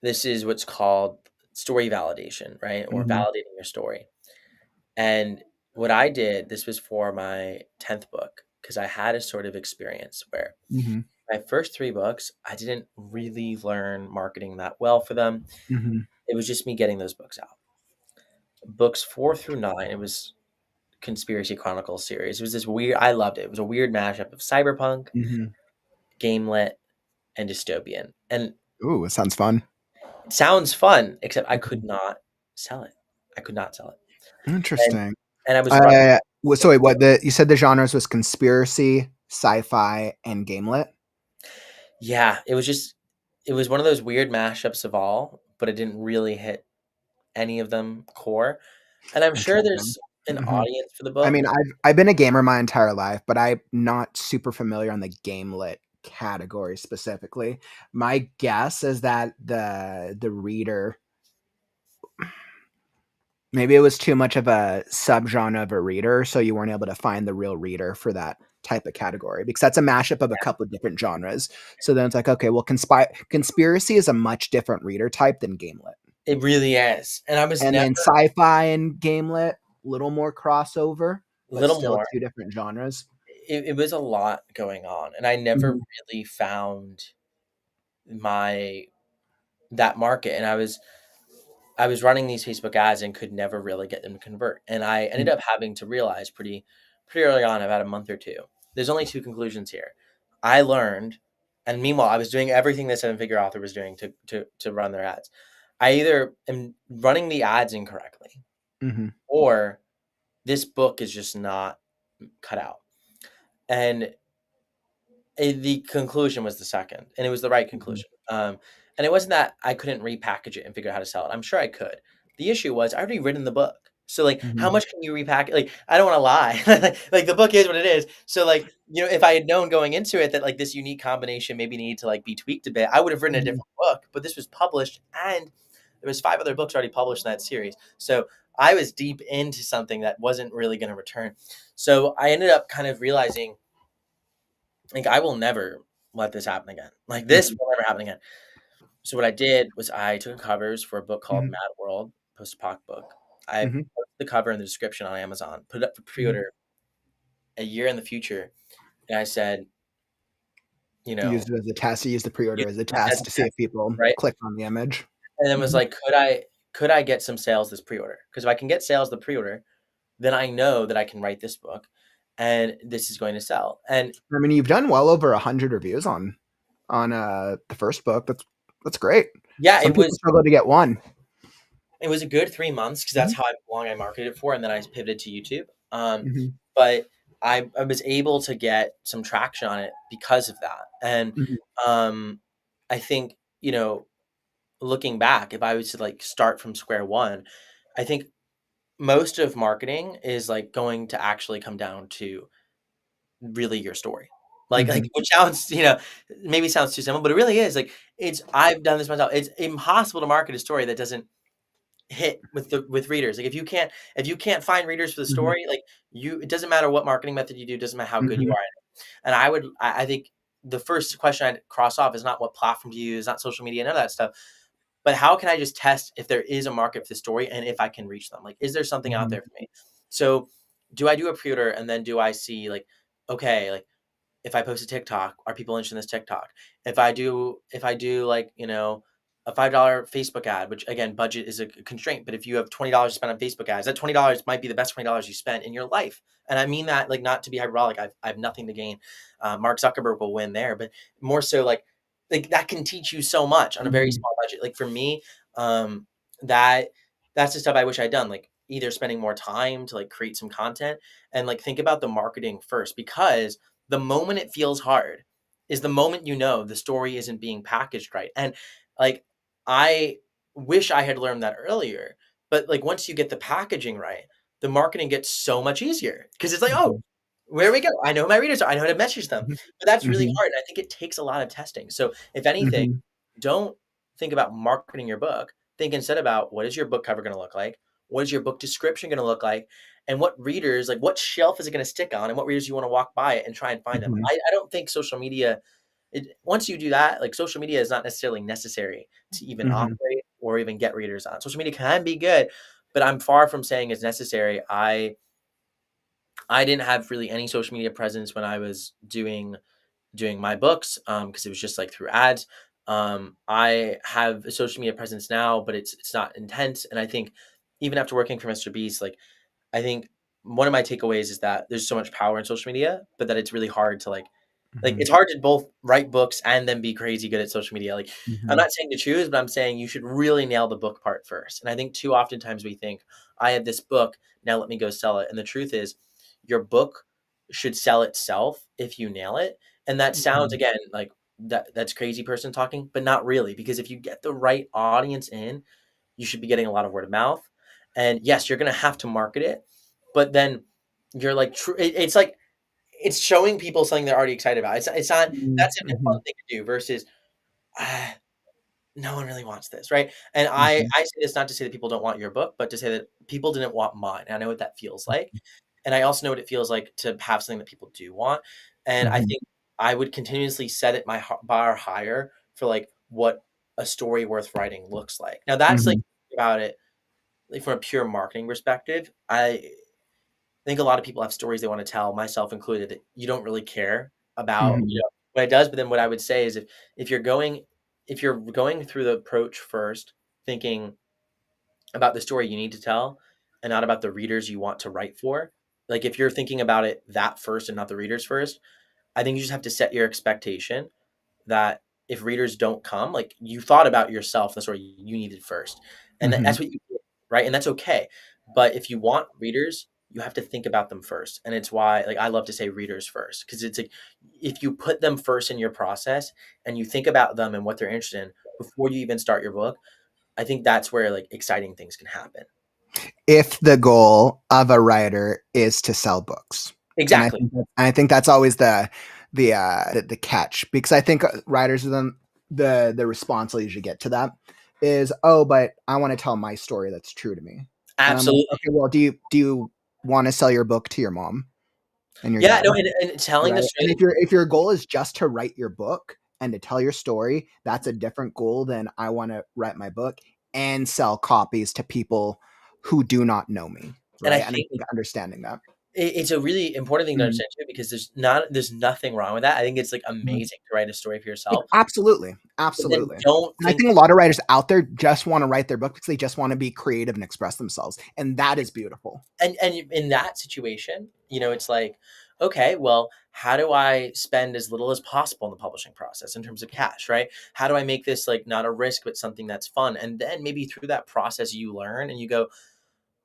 This is what's called story validation, right? Or mhm, validating your story. And what I did, this was for my 10th book, because I had a sort of experience where mhm, my first three books, I didn't really learn marketing that well for them. mhm, It was just me getting those books out. Books 4 through 9, it was Conspiracy Chronicles series. It was this weird, I loved it. It was a weird mashup of cyberpunk, mhm. game lit, and dystopian. And Ooh, it sounds fun. it sounds fun, except I could Mhm. not sell it. I could not sell it. And Interesting. and I was running So wait, what you said the genres was conspiracy, sci-fi, and gamelit? yeah, it was one of those weird mashups of all, but it didn't really hit any of them core. And I'm sure Interesting. there's an Mhm. audience for the I book. mean, I've been a gamer my entire life, but I'm not super familiar on the gamelit category specifically. My guess is that the reader, maybe it was too much of a subgenre of a reader, so you weren't able to find the real reader for that type of category because that's a mashup of a couple of different genres. So then it's like, okay, well, conspiracy is a much different reader type than gamelit. It really is. And I was And never then sci-fi and gamelit, little more crossover, a but little still more. two different genres. It was a lot going on, and I never Mhm, really found my that market. And I was running these Facebook ads and could never really get them to convert. And I ended mm, up having to realize pretty early on, about a month or two. There's only two conclusions here. I learned, and meanwhile, I was doing everything that Seven Figure Author was doing to run their ads. I either am running the ads incorrectly, mhm, or this book is just not cut out. and the conclusion was the second, and it was the right conclusion. And it wasn't that I couldn't repackage it and figure out how to sell it. I'm sure I could. The issue was I already written the book. So like, how much can you repackage? Like, I don't want to lie. Like the book is what it is. So like, if I had known going into it that like this unique combination maybe needed to like be tweaked a bit, I would have written a different book. But this was published, and there was 5 other books already published in that series. So I was deep into something that wasn't really going to return. So I ended up kind of realizing, like, I will never let this happen again. Like, this will never happen again. So what I did was I took covers for a book called Mad World, post-apoc book. I put the cover in the description on Amazon, put it up for pre-order a year in the future, and I said, You used it as a test. You used the pre-order as a test to see if people right? click on the image. And then was like, could I get some sales this pre-order? Because if I can get sales the pre-order, then I know that I can write this book, and this is going to sell. And I mean, you've done well over 100 reviews on the first book. That's great. yeah, Some people struggle to get one. It was a good 3 months because that's how long I marketed it for, and then I pivoted to YouTube. But I was able to get some traction on it because of that. And I think, looking back, if I was to like start from square one, I think most of marketing is like going to actually come down to really your story. Like which sounds, maybe sounds too simple, but it really is. Like I've done this myself. It's impossible to market a story that doesn't hit with readers. Like if you can't find readers for the story, like it doesn't matter what marketing method you do, it doesn't matter how good you are at it. And I think the first question I'd cross off is not what platform to use, not social media, none of that stuff, but how can I just test if there is a market for the story and if I can reach them? Like, is there something out there for me? So do I do a pre-order and then do I see like, okay, like if I post a TikTok, are people interested in this TikTok? If I do like, a $5 Facebook ad, which again, budget is a constraint, but if you have $20 to spend on Facebook ads, that $20 might be the best $20 you spent in your life. And I mean that like not to be hyperbolic. I have nothing to gain. Mark Zuckerberg will win there, but more so like that can teach you so much on a very small budget. Like for me, that's the stuff I wish I'd done. Like either spending more time to like create some content and like think about the marketing first, because the moment it feels hard is the moment the story isn't being packaged right. And like I wish I had learned that earlier, but like once you get the packaging right, the marketing gets so much easier because it's like, oh, where we go. I know who my readers are. I know how to message them. But that's really hard. And I think it takes a lot of testing. So if anything, don't think about marketing your book. Think instead about what is your book cover going to look like? What is your book description going to look like? And what readers, like what shelf is it going to stick on? And what readers you want to walk by it and try and find them? I don't think social media, once you do that, like social media is not necessarily necessary to even operate or even get readers on. Social media can be good, but I'm far from saying it's necessary. I didn't have really any social media presence when I was doing my books because it was just like through ads. I have a social media presence now, but it's not intense. And I think even after working for Mr. Beast, like I think one of my takeaways is that there's so much power in social media, but that it's really hard to like it's hard to both write books and then be crazy good at social media. Like I'm not saying to choose, but I'm saying you should really nail the book part first. And I think too oftentimes we think I have this book, now let me go sell it. And the truth is your book should sell itself if you nail it. And that sounds again like that's crazy person talking, but not really, because if you get the right audience in, you should be getting a lot of word of mouth. And yes, you're going to have to market it, but then you're like, it's like, it's showing people something they're already excited about. It's not, that's a fun thing to do versus no one really wants this. Right. And I say this not to say that people don't want your book, but to say that people didn't want mine. And I know what that feels like. And I also know what it feels like to have something that people do want. And I think I would continuously set it my bar higher for like what a story worth writing looks like. Now that's like about it like from a pure marketing perspective. I think a lot of people have stories they want to tell, myself included, that you don't really care about what it does. But then what I would say is if you're going through the approach first, thinking about the story you need to tell and not about the readers you want to write for, like if you're thinking about it that first and not the readers first, I think you just have to set your expectation that if readers don't come, like you thought about yourself, the story you needed first. And that's what you did, right? And that's okay. But if you want readers, you have to think about them first. And it's why, like, I love to say readers first, because it's like, if you put them first in your process and you think about them and what they're interested in before you even start your book, I think that's where like exciting things can happen. If the goal of a writer is to sell books. Exactly. And I think that's always the catch, because I think writers are the response I usually get to that is, oh, but I want to tell my story that's true to me. Absolutely. Like, okay, well, do you want to sell your book to your mom and your Yeah, dad? no, and telling Right? the story. And if your goal is just to write your book and to tell your story, that's a different goal than I want to write my book and sell copies to people who do not know me. And I Right? And I think think understanding that. it's a really important thing to Mhm. understand too, because there's nothing wrong with that. I think it's like amazing to write a story for yourself. Absolutely. But then Absolutely. don't And I think, think a lot of writers out there just want to write their book because they just want to be creative and express themselves. And that is beautiful. and in that situation, it's like, okay, well, how do I spend as little as possible in the publishing process in terms of cash, right? How do I make this like not a risk, but something that's fun? And then maybe through that process, you learn and you go,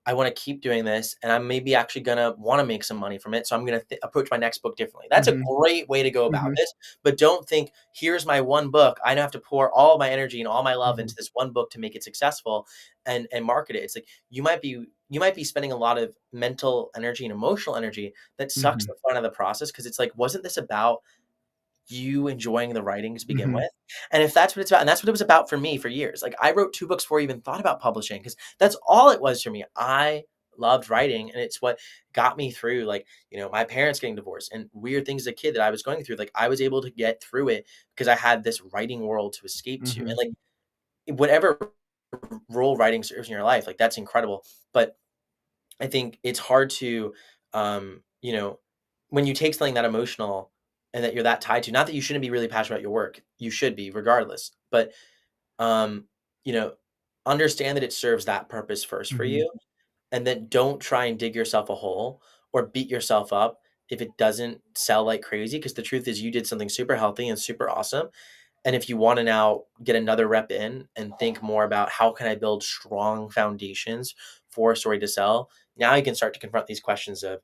I want to keep doing this, and I'm maybe actually going to want to make some money from it. So I'm going to approach my next book differently. That's a Mhm. great way to go about Mhm. this. But don't think, here's my one book. I now have to pour all my energy and all my love Mhm. into this one book to make it successful and market it. It's like you might be spending a lot of mental energy and emotional energy that sucks Mhm. the fun of the process, because it's like, wasn't this about you enjoying the writing to begin Mhm. with? And if that's what it's about, and that's what it was about for me for years. Like, I wrote 2 books before I even thought about publishing, because that's all it was for me. I loved writing, and it's what got me through, like, my parents getting divorced and weird things as a kid that I was going through. Like, I was able to get through it because I had this writing world to escape to. And Mhm. like, whatever role writing serves in your life, like, that's incredible. But I think it's hard to, when you take something that emotional and that you're that tied to, not that you shouldn't be really passionate about your work, you should be regardless, but, um, you know, understand that it serves that purpose first for Mhm. you, and then don't try and dig yourself a hole or beat yourself up if it doesn't sell like crazy, because the truth is you did something super healthy and super awesome. And if you want to now get another rep in and think more about how can I build strong foundations for a story to sell, now you can start to confront these questions of,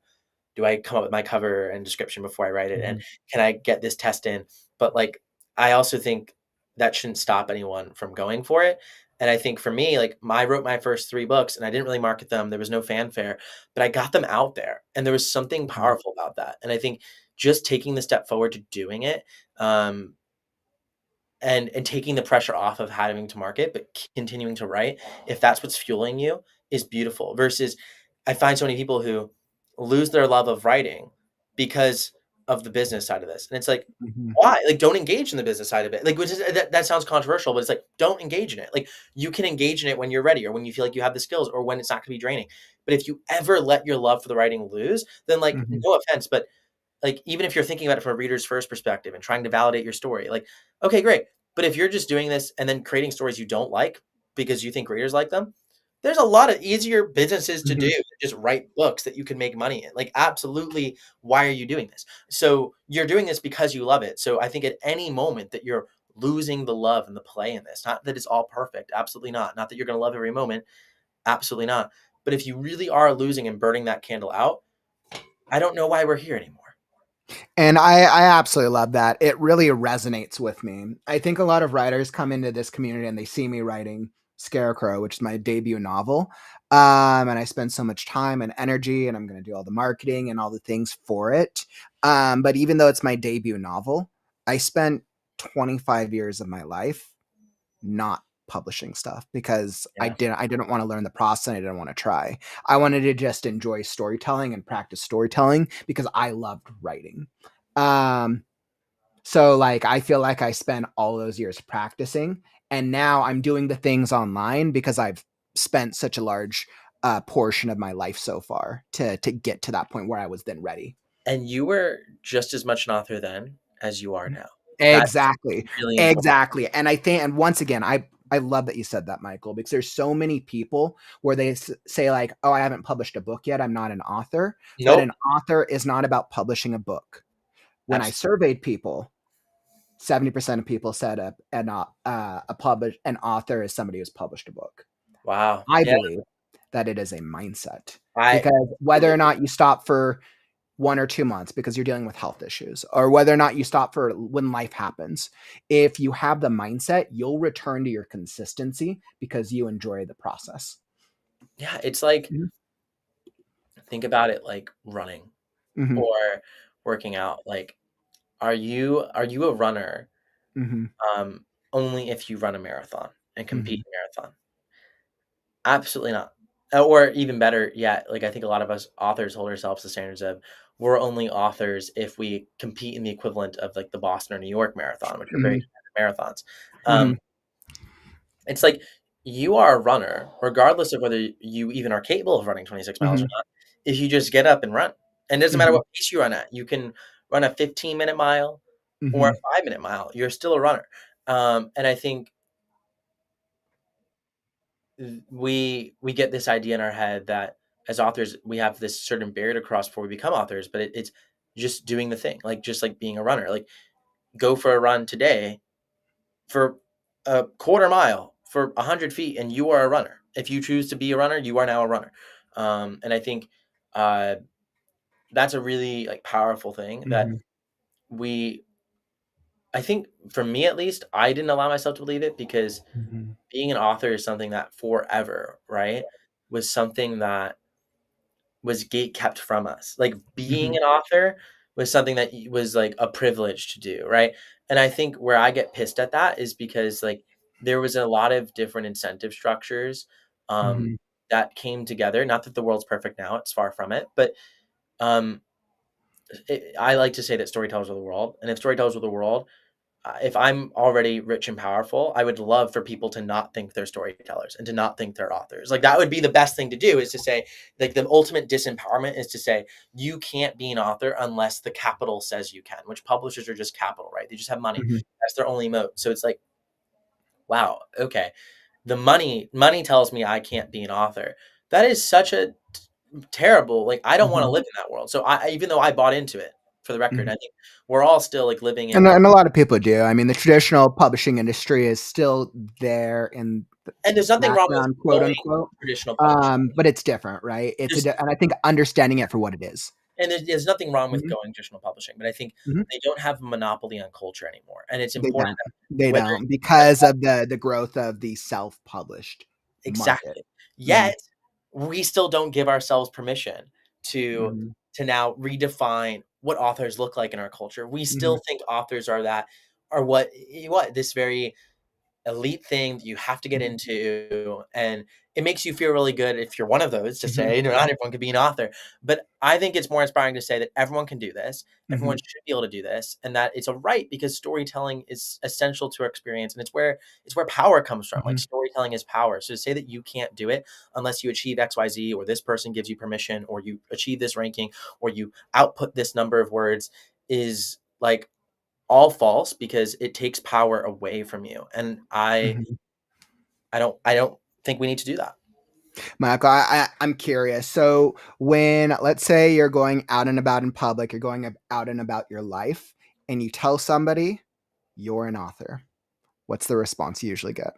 do I come up with my cover and description before I write it? And Mhm. can I get this test in? But like, I also think that shouldn't stop anyone from going for it. And I think for me, like, I wrote my first 3 books and I didn't really market them. There was no fanfare, but I got them out there, and there was something Mhm. powerful about that. And I think just taking the step forward to doing it, um, and taking the pressure off of having to market, but continuing to write, if that's what's fueling you, is beautiful. Versus, I find so many people who lose their love of writing because of the business side of this, and it's like, Mhm. why? Like, don't engage in the business side of it. Like, which is that sounds controversial, but it's like, don't engage in it. Like, you can engage in it when you're ready, or when you feel like you have the skills, or when it's not going to be draining. But if you ever let your love for the writing lose, then, like, Mhm. no offense, but like, even if you're thinking about it from a reader's first perspective and trying to validate your story, like, okay, great. But if you're just doing this and then creating stories you don't like because you think readers like them, there's a lot of easier businesses to do Mhm. than just write books that you can make money in. Like, absolutely, why are you doing this? So you're doing this because you love it. So I think at any moment that you're losing the love and the play in this, not that it's all perfect, absolutely not. Not that you're going to love every moment, absolutely not. But if you really are losing and burning that candle out, I don't know why we're here anymore. And I absolutely love that. It really resonates with me. I think a lot of writers come into this community and they see me writing Scarecrow, which is my debut novel. And I spend so much time and energy, and I'm going to do all the marketing and all the things for it. But even though it's my debut novel, I spent 25 years of my life not publishing stuff because Yeah. I didn't want to learn the process, and I didn't want to try. I wanted to just enjoy storytelling and practice storytelling because I loved writing. Um so like I feel like I spent all those years practicing, and now I'm doing the things online because I've spent such a large portion of my life so far to get to that point where I was then ready. And you were just as much an author then as you are now. That's Exactly. really important. Exactly. And I think, and once again, I love that you said that, Michael, because there's so many people where they say like, "Oh, I haven't published a book yet. I'm not an author." But Nope. an author is not about publishing a book. When I Absolutely. surveyed people, 70% of people said an author is somebody who's published a book. Wow. I Yeah, believe that it is a mindset. because whether or not you stop for 1 or 2 months because you're dealing with health issues, or whether or not you stop for when life happens, if you have the mindset, you'll return to your consistency because you enjoy the process. Yeah, it's like, Mhm. think about it like running Mhm. or working out. Like, are you a runner Mhm. only if you run a marathon and compete Mhm. in a marathon? Absolutely not. Or even better yet, like I think a lot of us authors hold ourselves to standards of we're only authors if we compete in the equivalent of like the Boston or New York marathon, which are very Mhm. expensive marathons. Um, Mhm. it's like you are a runner, regardless of whether you even are capable of running 26 miles or Mhm. not, if you just get up and run. And it doesn't matter Mhm. what pace you run at. You can run a 15-minute mile or Mhm. a 5-minute mile. You're still a runner. And I think we get this idea in our head that as authors we have this certain barrier to cross before we become authors, but it's just doing the thing, like just like being a runner. Like go for a run today for a quarter mile for 100 feet and you are a runner. If you choose to be a runner, you are now a runner. And I think uh, that's a really like powerful thing that Mhm. we I think for me at least, I didn't allow myself to believe it because Mhm. being an author is something that forever, right, was something that was gate kept from us. Like being Mhm. an author was something that was like a privilege to do, right? And I think where I get pissed at that is because like there was a lot of different incentive structures um, Mhm. that came together. Not that the world's perfect now; it's far from it. But um, I like to say that storytellers are the world, and if storytellers were the world, if I'm already rich and powerful, I would love for people to not think they're storytellers and to not think they're authors. Like that would be the best thing to do is to say, like the ultimate disempowerment is to say, you can't be an author unless the capital says you can, which publishers are just capital, right? They just have money. Mhm. That's their only mode. So it's like, wow, okay. The money tells me I can't be an author. That is such a terrible, like I don't want to Mhm. live in that world. So even though I bought into it, for the record, Mhm. I think we're all still like living in And like, a lot of people do. I mean, the traditional publishing industry is still there in the and there's nothing wrong with background, quote going unquote. traditional publishing. But it's different, right? There's And I think understanding it for what it is. and there's nothing wrong with Mhm. going traditional publishing, but I think Mhm. they don't have a monopoly on culture anymore, and it's They important don't. that They whether don't because of the growth of the self-published market. exactly. Mhm. Yet, we still don't give ourselves permission to Mhm. now redefine what authors look like in our culture. We Mhm. still think authors are what this very elite thing that you have to get Mhm. into, and it makes you feel really good if you're one of those to Mhm. say, you know, not everyone can be an author. But I think it's more inspiring to say that everyone can do this, everyone Mhm. should be able to do this, and that it's a right because storytelling is essential to our experience, and it's where power comes from. Like Mhm. storytelling is power. So to say that you can't do it unless you achieve XYZ, or this person gives you permission, or you achieve this ranking, or you output this number of words is like all false because it takes power away from you. And Mhm. I don't think we need to do that. Michael, I'm curious. So when, let's say you're going out and about in public, you're going out and about your life, and you tell somebody you're an author, what's the response you usually get?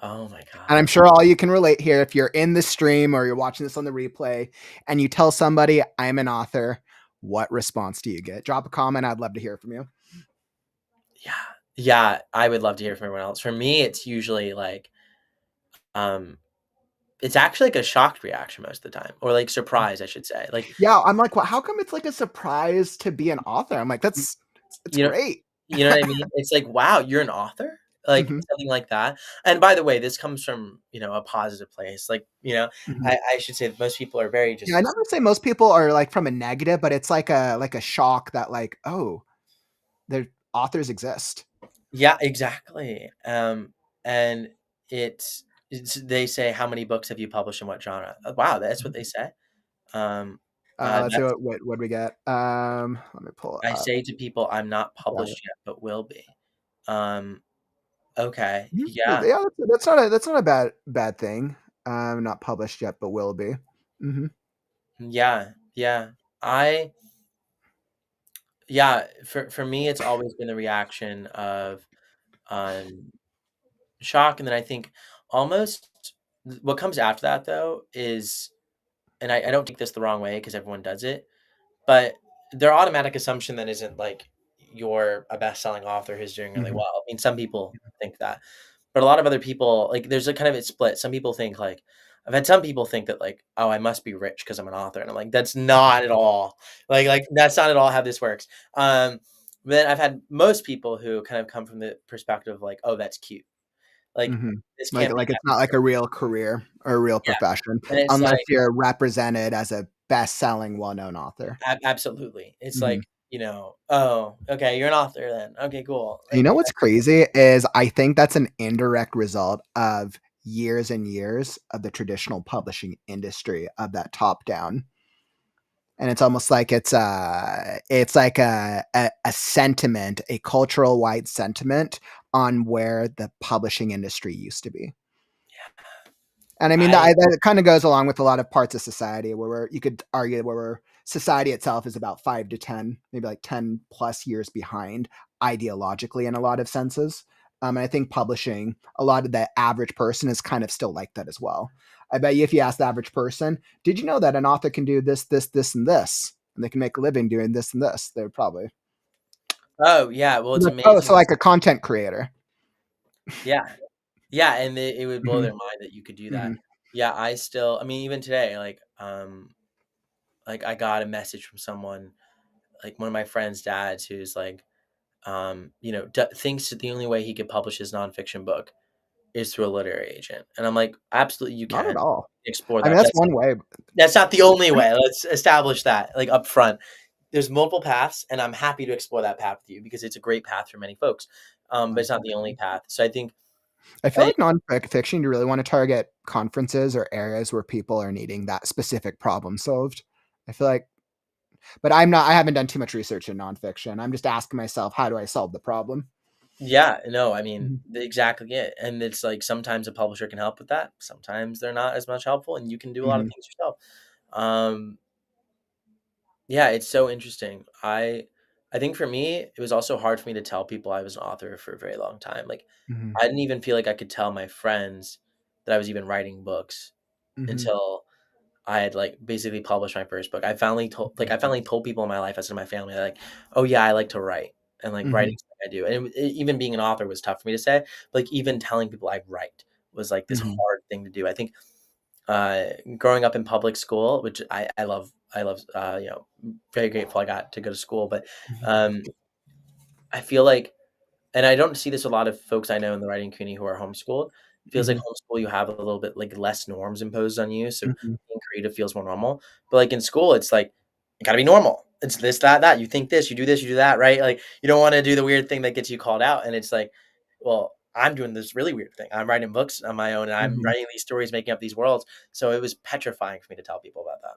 Oh my And I'm god. sure all you can relate here, if you're in the stream or you're watching this on the replay and you tell somebody I'm an author, what response do you get? Drop a comment. I'd love to hear from you. Yeah. Yeah, I would love to hear from everyone else. For me, it's usually like um it's actually like a shocked reaction most of the time, or like surprise, I should say. Like, Yeah, I'm like, well, how come it's like a surprise to be an author? I'm like, that's it's you know great. you know what I mean? It's like, wow, you're an author? Like Mhm, something like that. And by the way, this comes from, a positive place. Like, mhm. I should say that most people are very Yeah, I just never say most people are like from a negative, but it's like a shock that like, oh, their authors exist. yeah, exactly. And it's they say, "How many books have you published in what genre?" Wow, that's what they say. Um, Let's see that's what we get. Let me pull it I up. say to people, "I'm not Got it. published yet, but will be." Um, okay, Mhm. yeah, Yeah, that's not a bad thing. Not published yet, but will be. Mhm. yeah, yeah. I yeah, for me, it's always been the reaction of, um, shock, and then I think almost what comes after that, though, is and I don't take this the wrong way because everyone does it, but their automatic assumption then isn't like you're a best-selling author who's doing really Mhm. well. I mean, some people think that, but a lot of other people, like, there's a kind of a split. Some people think like, I've had some people think that like, oh, I must be rich because I'm an author, and I'm like, that's not at all. Like that's not at all how this works. Then I've had most people who kind of come from the perspective of like, oh, that's cute. Like Mhm. this Like can't be it's that not like a serious. real career or a real Yeah, profession and it's unless like, you're represented as a best-selling, well-known author. absolutely. It's Mhm. like, oh, okay, you're an author then. Okay, cool. You Like, know what's crazy is I think that's an indirect result of years and years of the traditional publishing industry of that top down. And it's almost like it's like a sentiment, a cultural wide sentiment on where the publishing industry used to be. And I mean, I that kind of goes along with a lot of parts of society where you could argue where society itself is about 5 to 10, maybe like 10 plus years behind ideologically in a lot of senses. And I think publishing, a lot of the average person is kind of still like that as well. I bet you if you ask the average person, did you know that an author can do this, this, this, and this? And they can make a living doing this and this. They would probably. Oh, yeah, well, it's Oh, amazing. so like a content creator. Yeah. Yeah, and it would blow Mhm, their mind that you could do that. mhm. Yeah, I mean, even today, like I got a message from someone, like one of my friend's dads who's like, thinks that the only way he could publish his nonfiction book is through a literary agent. And I'm like, absolutely you Not at can all. explore I mean, that. that's one way. That's not the only way. Let's establish that like up front. There's multiple paths, and I'm happy to explore that path with you because it's a great path for many folks. But it's not the only path. So I think I feel like nonfiction, you really want to target conferences or areas where people are needing that specific problem solved. I feel like, but I haven't done too much research in nonfiction. I'm just asking myself, how do I solve the problem? yeah, no, I mean, Mhm, exactly it. And it's like sometimes a publisher can help with that. Sometimes they're not as much helpful, and you can do a lot of mhm, things yourself. Um, yeah, it's so interesting. I think for me, it was also hard for me to tell people I was an author for a very long time. Like mhm, I didn't even feel like I could tell my friends that I was even writing books mhm, until I had like basically published my first book. I finally told people in my life, I said to my family, like, oh yeah, I like to write, and like mhm, writing's what I do. And even being an author was tough for me to say. But, like even telling people I write was like this mhm, hard thing to do. I think growing up in public school, which I love, very grateful I got to go to school, but mhm, um, I feel like, and I don't see this a lot of folks I know in the writing community who are homeschooled. It feels like mhm, homeschool, you have a little bit like less norms imposed on you, so mhm, being creative feels more normal. But like in school, it's like it gotta be normal. It's this, that, that. You think this, you do that, right? Like you don't want to do the weird thing that gets you called out. And it's like, well, I'm doing this really weird thing. I'm writing books on my own, and I'm mhm. writing these stories, making up these worlds. So it was petrifying for me to tell people about that.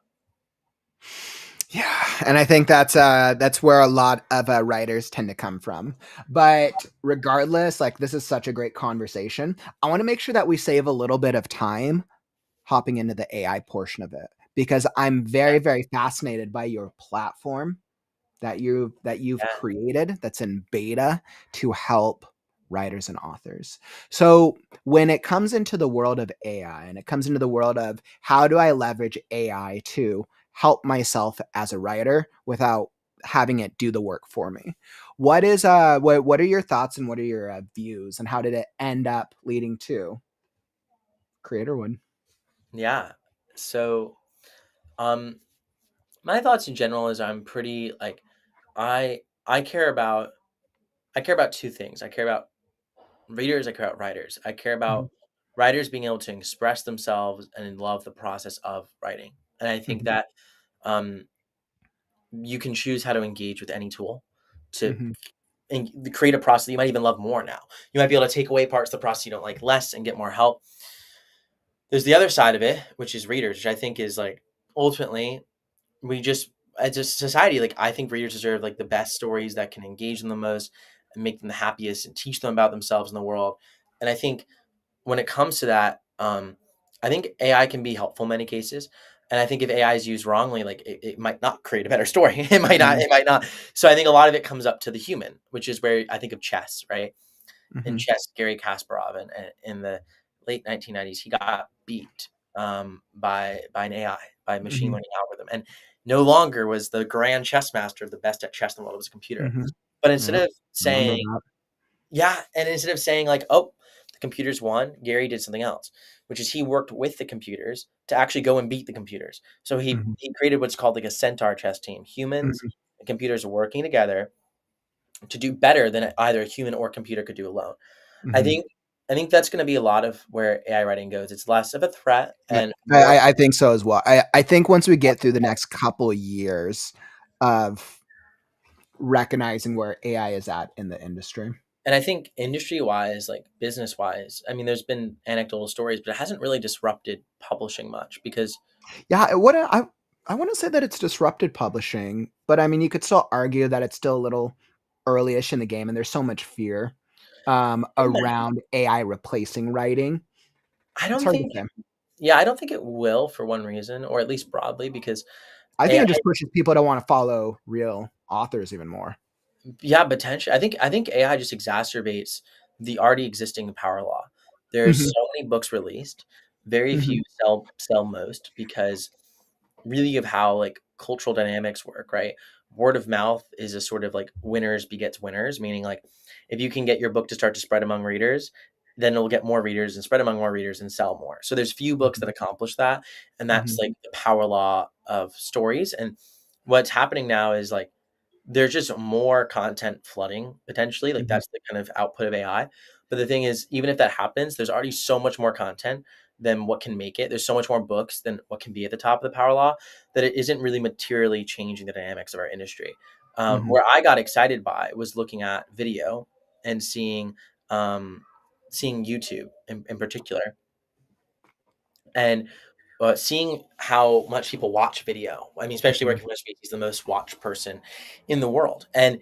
Yeah, and I think that's where a lot of writers tend to come from. But regardless, like this is such a great conversation. I want to make sure that we save a little bit of time hopping into the AI portion of it because I'm Yeah, very, very fascinated by your platform that you've yeah, created that's in beta to help writers and authors. So when it comes into the world of AI and it comes into the world of how do I leverage AI to help myself as a writer without having it do the work for me? What are your thoughts and what are your views and how did it end up leading to Creatorwood? yeah. So, um, my thoughts in general is I'm pretty like I I care about two things. I care about readers, I care about writers. I care Mhm, about writers being able to express themselves and love the process of writing. And I think mhm, that um, you can choose how to engage with any tool to mhm, create a process that you might even love more now. You might be able to take away parts of the process you don't like less and get more help. There's the other side of it, which is readers, which I think is like ultimately we just as a society, like I think readers deserve like the best stories that can engage them the most and make them the happiest and teach them about themselves and the world. And I think when it comes to that, I think AI can be helpful in many cases. And I think if AI is used wrongly, like it might not create a better story. It might not, mhm, it might not. So I think a lot of it comes up to the human, which is where I think of chess, right? In mhm, chess, Gary Kasparov in the late 1990s, he got beat by an AI, by a machine Mhm. learning algorithm, and no longer was the grand chess master, the best at chess in the world, was a computer. Mhm. But instead Yep. of Remember saying, that. yeah, and instead of saying like, "Oh, the computers won," Gary did something else, which is he worked with the computers to actually go and beat the computers. So Mhm. he created what's called like a centaur chess team, humans Mhm. and computers working together to do better than either a human or computer could do alone. I Mhm. think I think that's going to be a lot of where AI writing goes. It's less of a threat I and I more. I I think so as well. I think once we get through the next couple years of recognizing where AI is at in the industry. And I think industry wise, like business wise, I mean, there's been anecdotal stories, but it hasn't really disrupted publishing much because Yeah, I wouldn't say that it's disrupted publishing, but I mean, you could still argue that it's still a little early-ish in the game, and there's so much fear around AI replacing writing. I It's don't hard to think, say. yeah, I don't think it will for one reason, or at least broadly, because I think AI, it just pushes people to want to follow real authors even more. yeah, potentially. I think AI just exacerbates the already existing power law. There's Mhm, so many books released, very mhm, few sell most because really of how like cultural dynamics work, right? Word of mouth is a sort of like winners begets winners, meaning like if you can get your book to start to spread among readers, then it'll get more readers and spread among more readers and sell more. So there's few books mhm, that accomplish that, and that's mhm, like the power law of stories. And what's happening now is like there's just more content flooding potentially, like mhm, that's the kind of output of AI. But the thing is, even if that happens, there's already so much more content than what can make it. There's so much more books than what can be at the top of the power law that it isn't really materially changing the dynamics of our industry. mhm, Where I got excited by was looking at video and um, seeing YouTube in particular, and seeing how much people watch video. I mean, especially mhm, working with Speaking, he's the most watched person in the world, and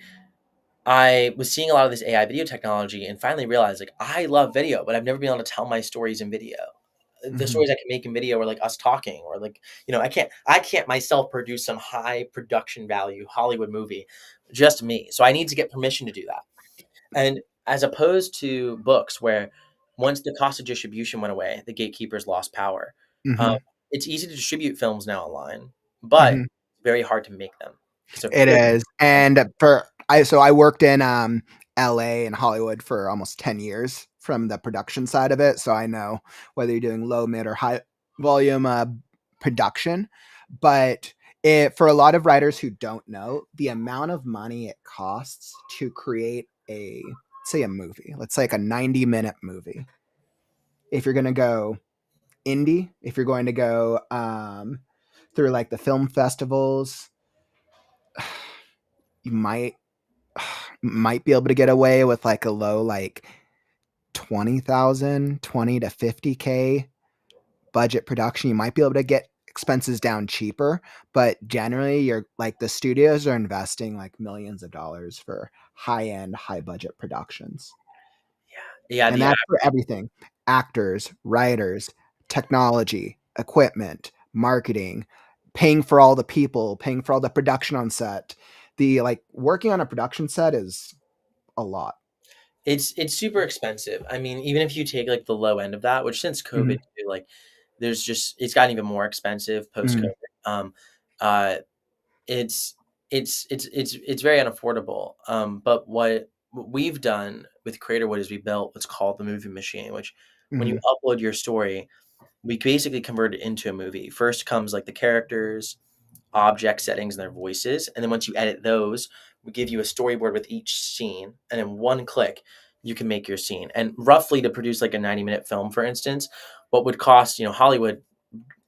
I was seeing a lot of this AI video technology and finally realized like I love video, but I've never been able to tell my stories in video. The mhm, stories I can make in video are like us talking or like, I can't myself produce some high production value Hollywood movie, just me. So I need to get permission to do that. And as opposed to books where once the cost of distribution went away, the gatekeepers lost power. Um, mhm, it's easy to distribute films now online, but mhm. very hard to make them because they're It very is, and I worked in LA and Hollywood for almost 10 years from the production side of it, so I know whether you're doing low, mid, or high volume production. But for a lot of writers who don't know, the amount of money it costs to create say a movie, let's say like a 90-minute movie. If you're going to go indie, if you're going to go through like the film festivals, you might be able to get away with like a low like 20,000, 20 to 50K budget production. You might be able to get expenses down cheaper, but generally you're like the studios are investing like millions of dollars for high-end, high budget productions. yeah, And the that's for everything: actors, writers, technology, equipment, marketing, paying for all the people, paying for all the production on set. The like working on a production set is a lot. It's super expensive. I mean, even if you take, like, the low end of that, which since COVID Mhm, too, like, there's just it's gotten even more expensive mhm, post-COVID. Uh, it's it's very unaffordable. But what we've done with Creatorwood is we built what's called the movie machine, which when you mhm, upload your story, we basically convert it into a movie. First comes, like, the characters, object settings, and their voices, and then once you edit those, we give you a storyboard with each scene, and in one click, you can make your scene. And roughly to produce like a 90-minute film, for instance, what would cost, Hollywood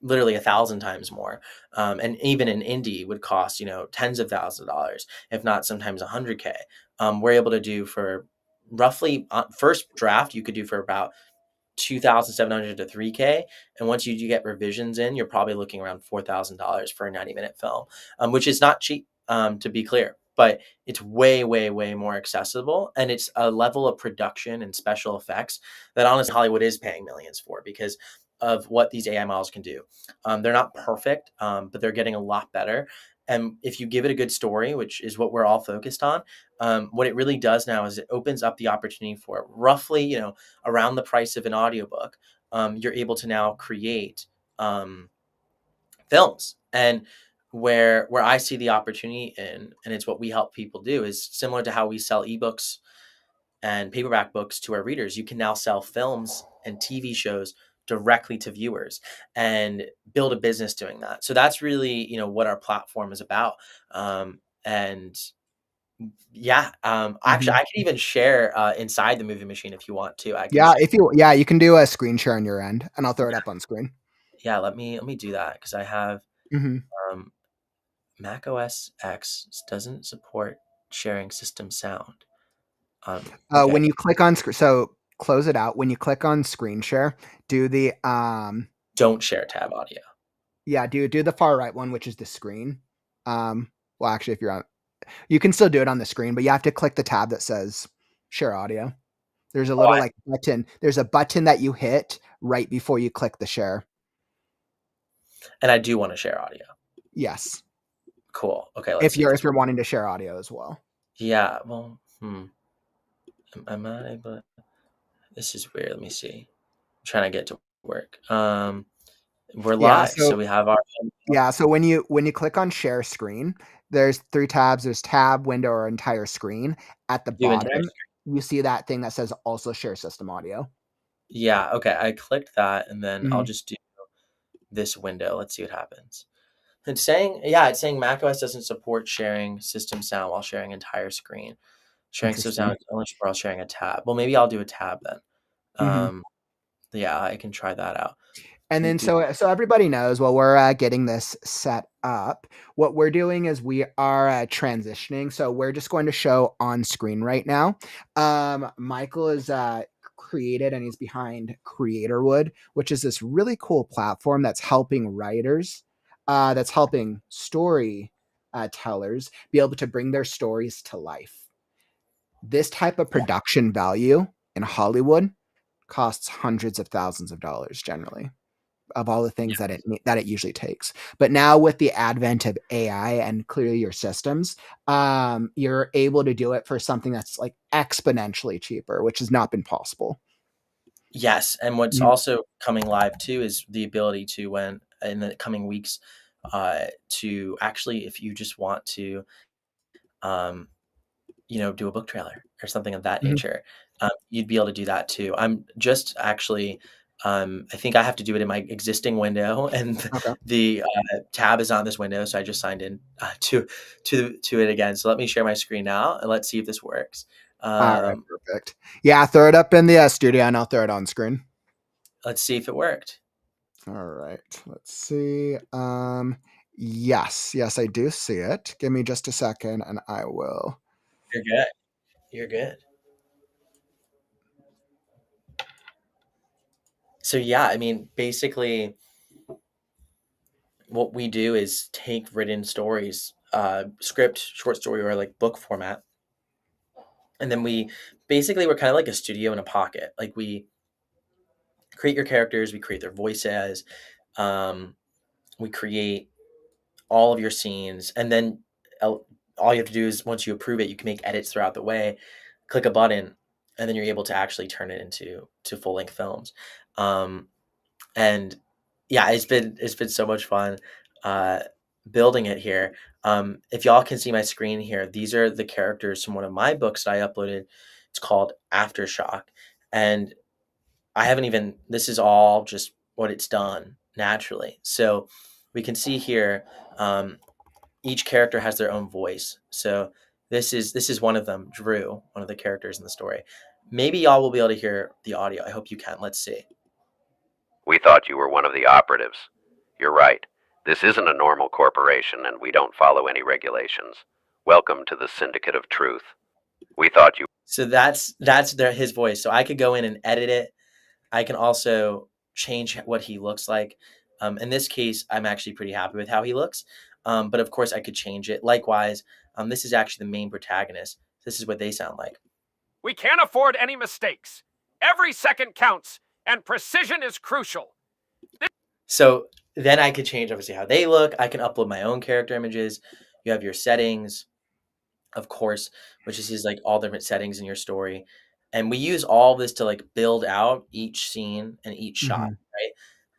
literally 1,000 times more, and even an indie would cost, tens of thousands of dollars, if not sometimes 100K. We're able to do for roughly first draft, you could do for about 2,700 to 3K. And once you do get revisions in, you're probably looking around $4,000 for a 90-minute film, which is not cheap, to be clear, but it's way, way, way more accessible. And it's a level of production and special effects that honestly Hollywood is paying millions for because of what these AI models can do. They're not perfect, but they're getting a lot better. And if you give it a good story, which is what we're all focused on, what it really does now is it opens up the opportunity for roughly, around the price of an audiobook, you're able to now create films. And where I see the opportunity in, and it's what we help people do, is similar to how we sell ebooks and paperback books to our readers. You can now sell films and TV shows directly to viewers and build a business doing that. So that's really, what our platform is about. And yeah, actually, I can even share inside the movie machine if you want to. I can Yeah, share. you can do a screen share on your end, and I'll throw it up on screen. Yeah, let me do that because I have Mhm. Mac OS X doesn't support sharing system sound. Okay. When you click on so close it out. When you click on screen share, do the Don't share tab audio. yeah, do the far right one, which is the screen. Well, actually, if you're on, you can still do it on the screen, but you have to click the tab that says share audio. There's a Oh, little like button. There's a button that you hit right before you click the share. and I do want to share audio. Yes. Cool. Okay, let's If see. you're wanting to share audio as well. Yeah, well, I'm not able. This is weird. Let me see. I'm trying to get to work. We're Yeah. live, so we have our. Yeah. So when you click on share screen, there's 3 tabs. There's tab, window, or entire screen. At the Do entire bottom, you see that thing that says also share system audio. Yeah. Okay. I clicked that, and then I'll Mhm. just do this window. Let's see what happens. It's saying macOS doesn't support sharing system sound while sharing entire screen. Sharing system Interesting. sound is only while sharing a tab. Well, maybe I'll do a tab then. Mhm. Yeah, I can try that out. And Let me then do. so everybody knows while we're getting this set up, what we're doing is we are transitioning. So we're just going to show on screen right now. Michael is created and he's behind Creatorwood, which is this really cool platform that's helping writers, that's helping story tellers be able to bring their stories to life. This type of production value in Hollywood costs hundreds of thousands of dollars generally, of all the things that it usually takes. But now with the advent of AI and clearly your systems, you're able to do it for something that's like exponentially cheaper, which has not been possible. Yes, and what's Mhm. also coming live too is the ability to, when in the coming weeks, to actually, if you just want to, um, do a book trailer or something of that Mhm. nature, you'd be able to do that too. I'm just actually, I think I have to do it in my existing window, and Okay. the tab is on this window, so I just signed in to it again. So let me share my screen now, and let's see if this works. All right. Um, Perfect. Yeah. Throw it up in the studio and I'll throw it on screen. let's see if it worked. All right. Let's see. Yes, I do see it. Give me just a second and I will. You're good. You're good. So yeah, I mean, basically, what we do is take written stories, script, short story, or like book format, and then we're kind of like a studio in a pocket. Like, we create your characters, we create their voices, um, we create all of your scenes, and then all you have to do is, once you approve it, you can make edits throughout the way, click a button, and then you're able to actually turn it into full length films. Um, and yeah, it's been so much fun uh, building it here. If y'all can see my screen here, these are the characters from one of my books that I uploaded. It's called Aftershock, and I haven't even. This is all just what it's done naturally. So we can see here, each character has their own voice. So this is one of them, Drew, one of the characters in the story. Maybe y'all will be able to hear the audio. I hope you can. Let's see. We thought you were one of the operatives. You're right. This isn't a normal corporation, and we don't follow any regulations. Welcome to the Syndicate of Truth. We thought you. So that's his voice. So I could go in and edit it. I can also change what he looks like. In this case, I'm actually pretty happy with how he looks. But of course, I could change it. Likewise, this is actually the main protagonist. This is what they sound like. We can't afford any mistakes. Every second counts, and precision is crucial. So then I could change, obviously, how they look. I can upload my own character images. You have your settings, of course, which is like all different settings in your story. And we use all this to like build out each scene and each shot, Mhm. right?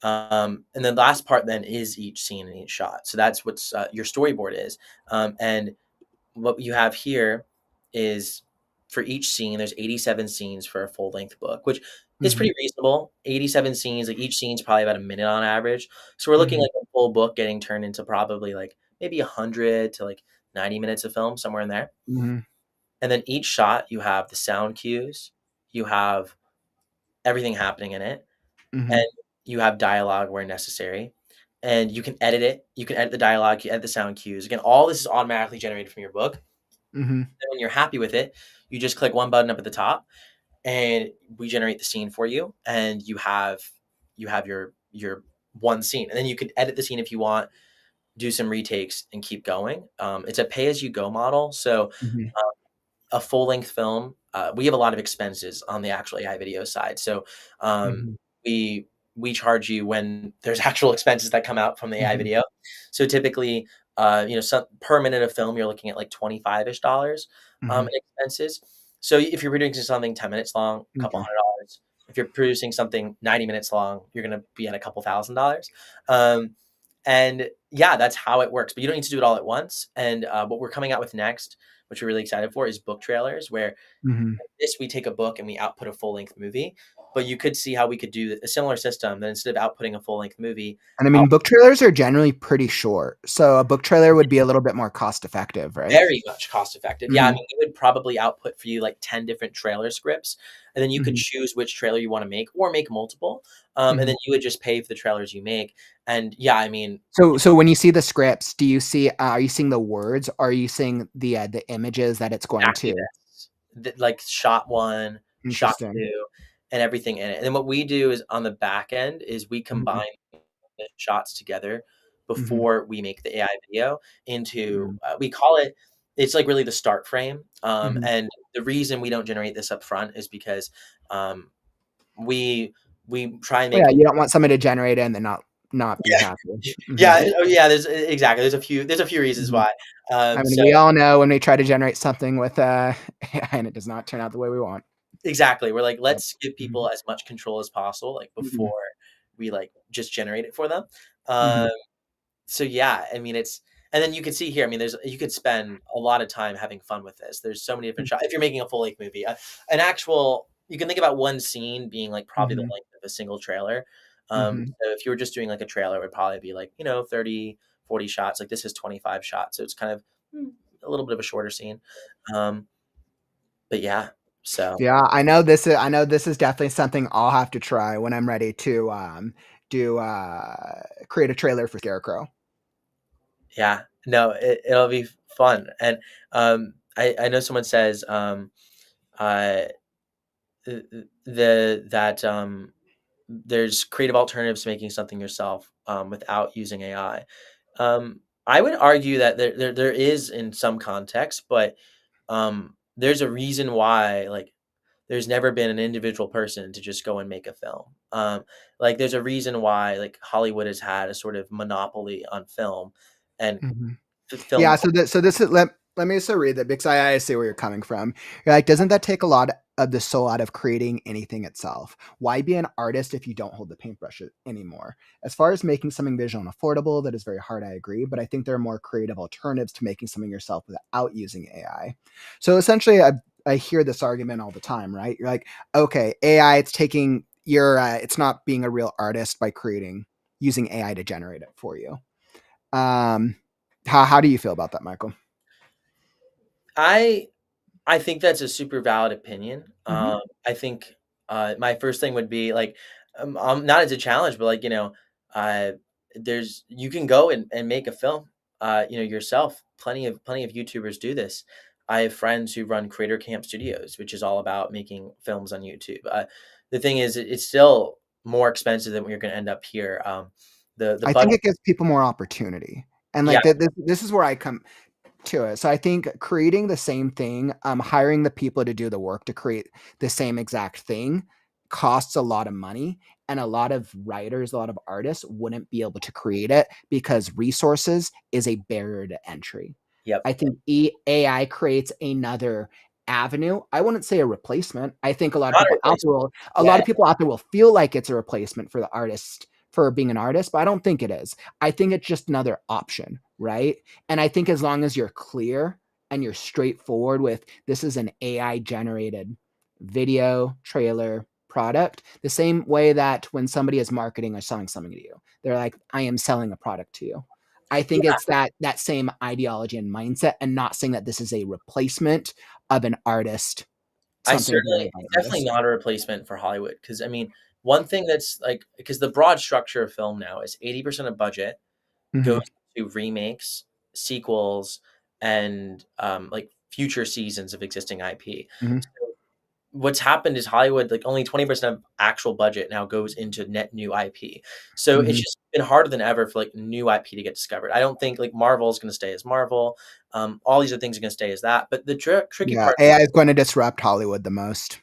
And then the last part then is each scene and each shot. So that's what's your storyboard is. And what you have here is for each scene, there's 87 scenes for a full length book, which is pretty reasonable. 87 scenes, like each scene's probably about a minute on average. So we're looking like a full book getting turned into probably like maybe 100 to like 90 minutes of film, somewhere in there. And then each shot, you have the sound cues, you have everything happening in it, and you have dialogue where necessary. And you can edit it. You can edit the dialogue, you edit the sound cues. Again, all this is automatically generated from your book. And when you're happy with it, you just click one button up at the top, and we generate the scene for you. And you have your one scene, and then you could edit the scene if you want, do some retakes, and keep going. It's a pay as you go model. So a full length film, we have a lot of expenses on the actual AI video side. So we charge you when there's actual expenses that come out from the AI video. So typically, some per minute of film, you're looking at like $25-ish in expenses. So if you're producing something 10 minutes long, a couple $100. If you're producing something 90 minutes long, you're going to be at a couple $1,000s. And yeah, that's how it works. But you don't need to do it all at once. And what we're coming out with next, which we're really excited for, is book trailers, where this we take a book and we output a full length movie. But you could see how we could do a similar system that instead of outputting a full length movie. And I mean, book trailers are generally pretty short. So a book trailer would be a little bit more cost effective, right? Very much cost effective. Yeah, I mean, we would probably output for you like 10 different trailer scripts. And then you could choose which trailer you want to make, or make multiple. And then you would just pay for the trailers you make. And yeah, I mean. So when you see the scripts, do you see, are you seeing the words? Or are you seeing the images that it's going to? Like shot 1, shot 2, and everything in it. And then what we do is on the back end is we combine the shots together before we make the AI video into, we call it, it's like really the start frame. And the reason we don't generate this up front is because we try and make. Yeah, you don't want somebody to generate it and then not be happy. Yeah. Oh yeah. There's exactly. There's a few reasons why. I mean, we all know when we try to generate something with AI and it does not turn out the way we want. Exactly. We're like, let's give people as much control as possible, like before we like just generate it for them. So yeah, I mean, and then you can see here, I mean, you could spend a lot of time having fun with this. There's so many different shots. If you're making a full length movie, you can think about one scene being like probably the length of a single trailer. So if you were just doing like a trailer, it would probably be like, 30, 40 shots. Like this is 25 shots. So it's kind of a little bit of a shorter scene. But yeah. So yeah, I know this is definitely something I'll have to try when I'm ready to create a trailer for Scarecrow. Yeah, no, it'll be fun. And I know someone says there's creative alternatives to making something yourself without using AI. I would argue that there is in some contexts, but there's a reason why, like, there's never been an individual person to just go and make a film. Like there's a reason why like Hollywood has had a sort of monopoly on film and film. Yeah. So this is, let me just read that, because I see where you're coming from. You're like, doesn't that take a lot of the soul out of creating anything itself? Why be an artist if you don't hold the paintbrush anymore? As far as making something visual and affordable, that is very hard. I agree. But I think there are more creative alternatives to making something yourself without using AI. So essentially, I hear this argument all the time, right? You're like, okay, AI, it's taking it's not being a real artist by using AI to generate it for you. How do you feel about that, Michael? I think that's a super valid opinion. I think my first thing would be like, not as a challenge, but like, you can go and make a film, yourself. Plenty of YouTubers do this. I have friends who run Creator Camp Studios, which is all about making films on YouTube. The thing is, it's still more expensive than what you're going to end up here. I think it gives people more opportunity. And like this is where I come to it. So I think creating the same thing, hiring the people to do the work to create the same exact thing costs a lot of money. And a lot of writers, a lot of artists wouldn't be able to create it because resources is a barrier to entry. Yep. I think AI creates another avenue. I wouldn't say a replacement. I think a lot of people out there will feel like it's a replacement for the artist for being an artist, but I don't think it is. I think it's just another option, right? And I think as long as you're clear and you're straightforward with this is an AI generated video trailer product, the same way that when somebody is marketing or selling something to you, they're like, I am selling a product to you. I think it's that same ideology and mindset, and not saying that this is a replacement of an artist. It's definitely not a replacement for Hollywood. Because I mean, one thing that's like, because the broad structure of film now is 80% of budget goes to remakes, sequels, and like future seasons of existing IP. So what's happened is Hollywood, like only 20% of actual budget now goes into net new IP. So it's just been harder than ever for like new IP to get discovered. I don't think like Marvel is going to stay as Marvel. All these other things are going to stay as that. But the tricky part, AI is going to disrupt Hollywood the most.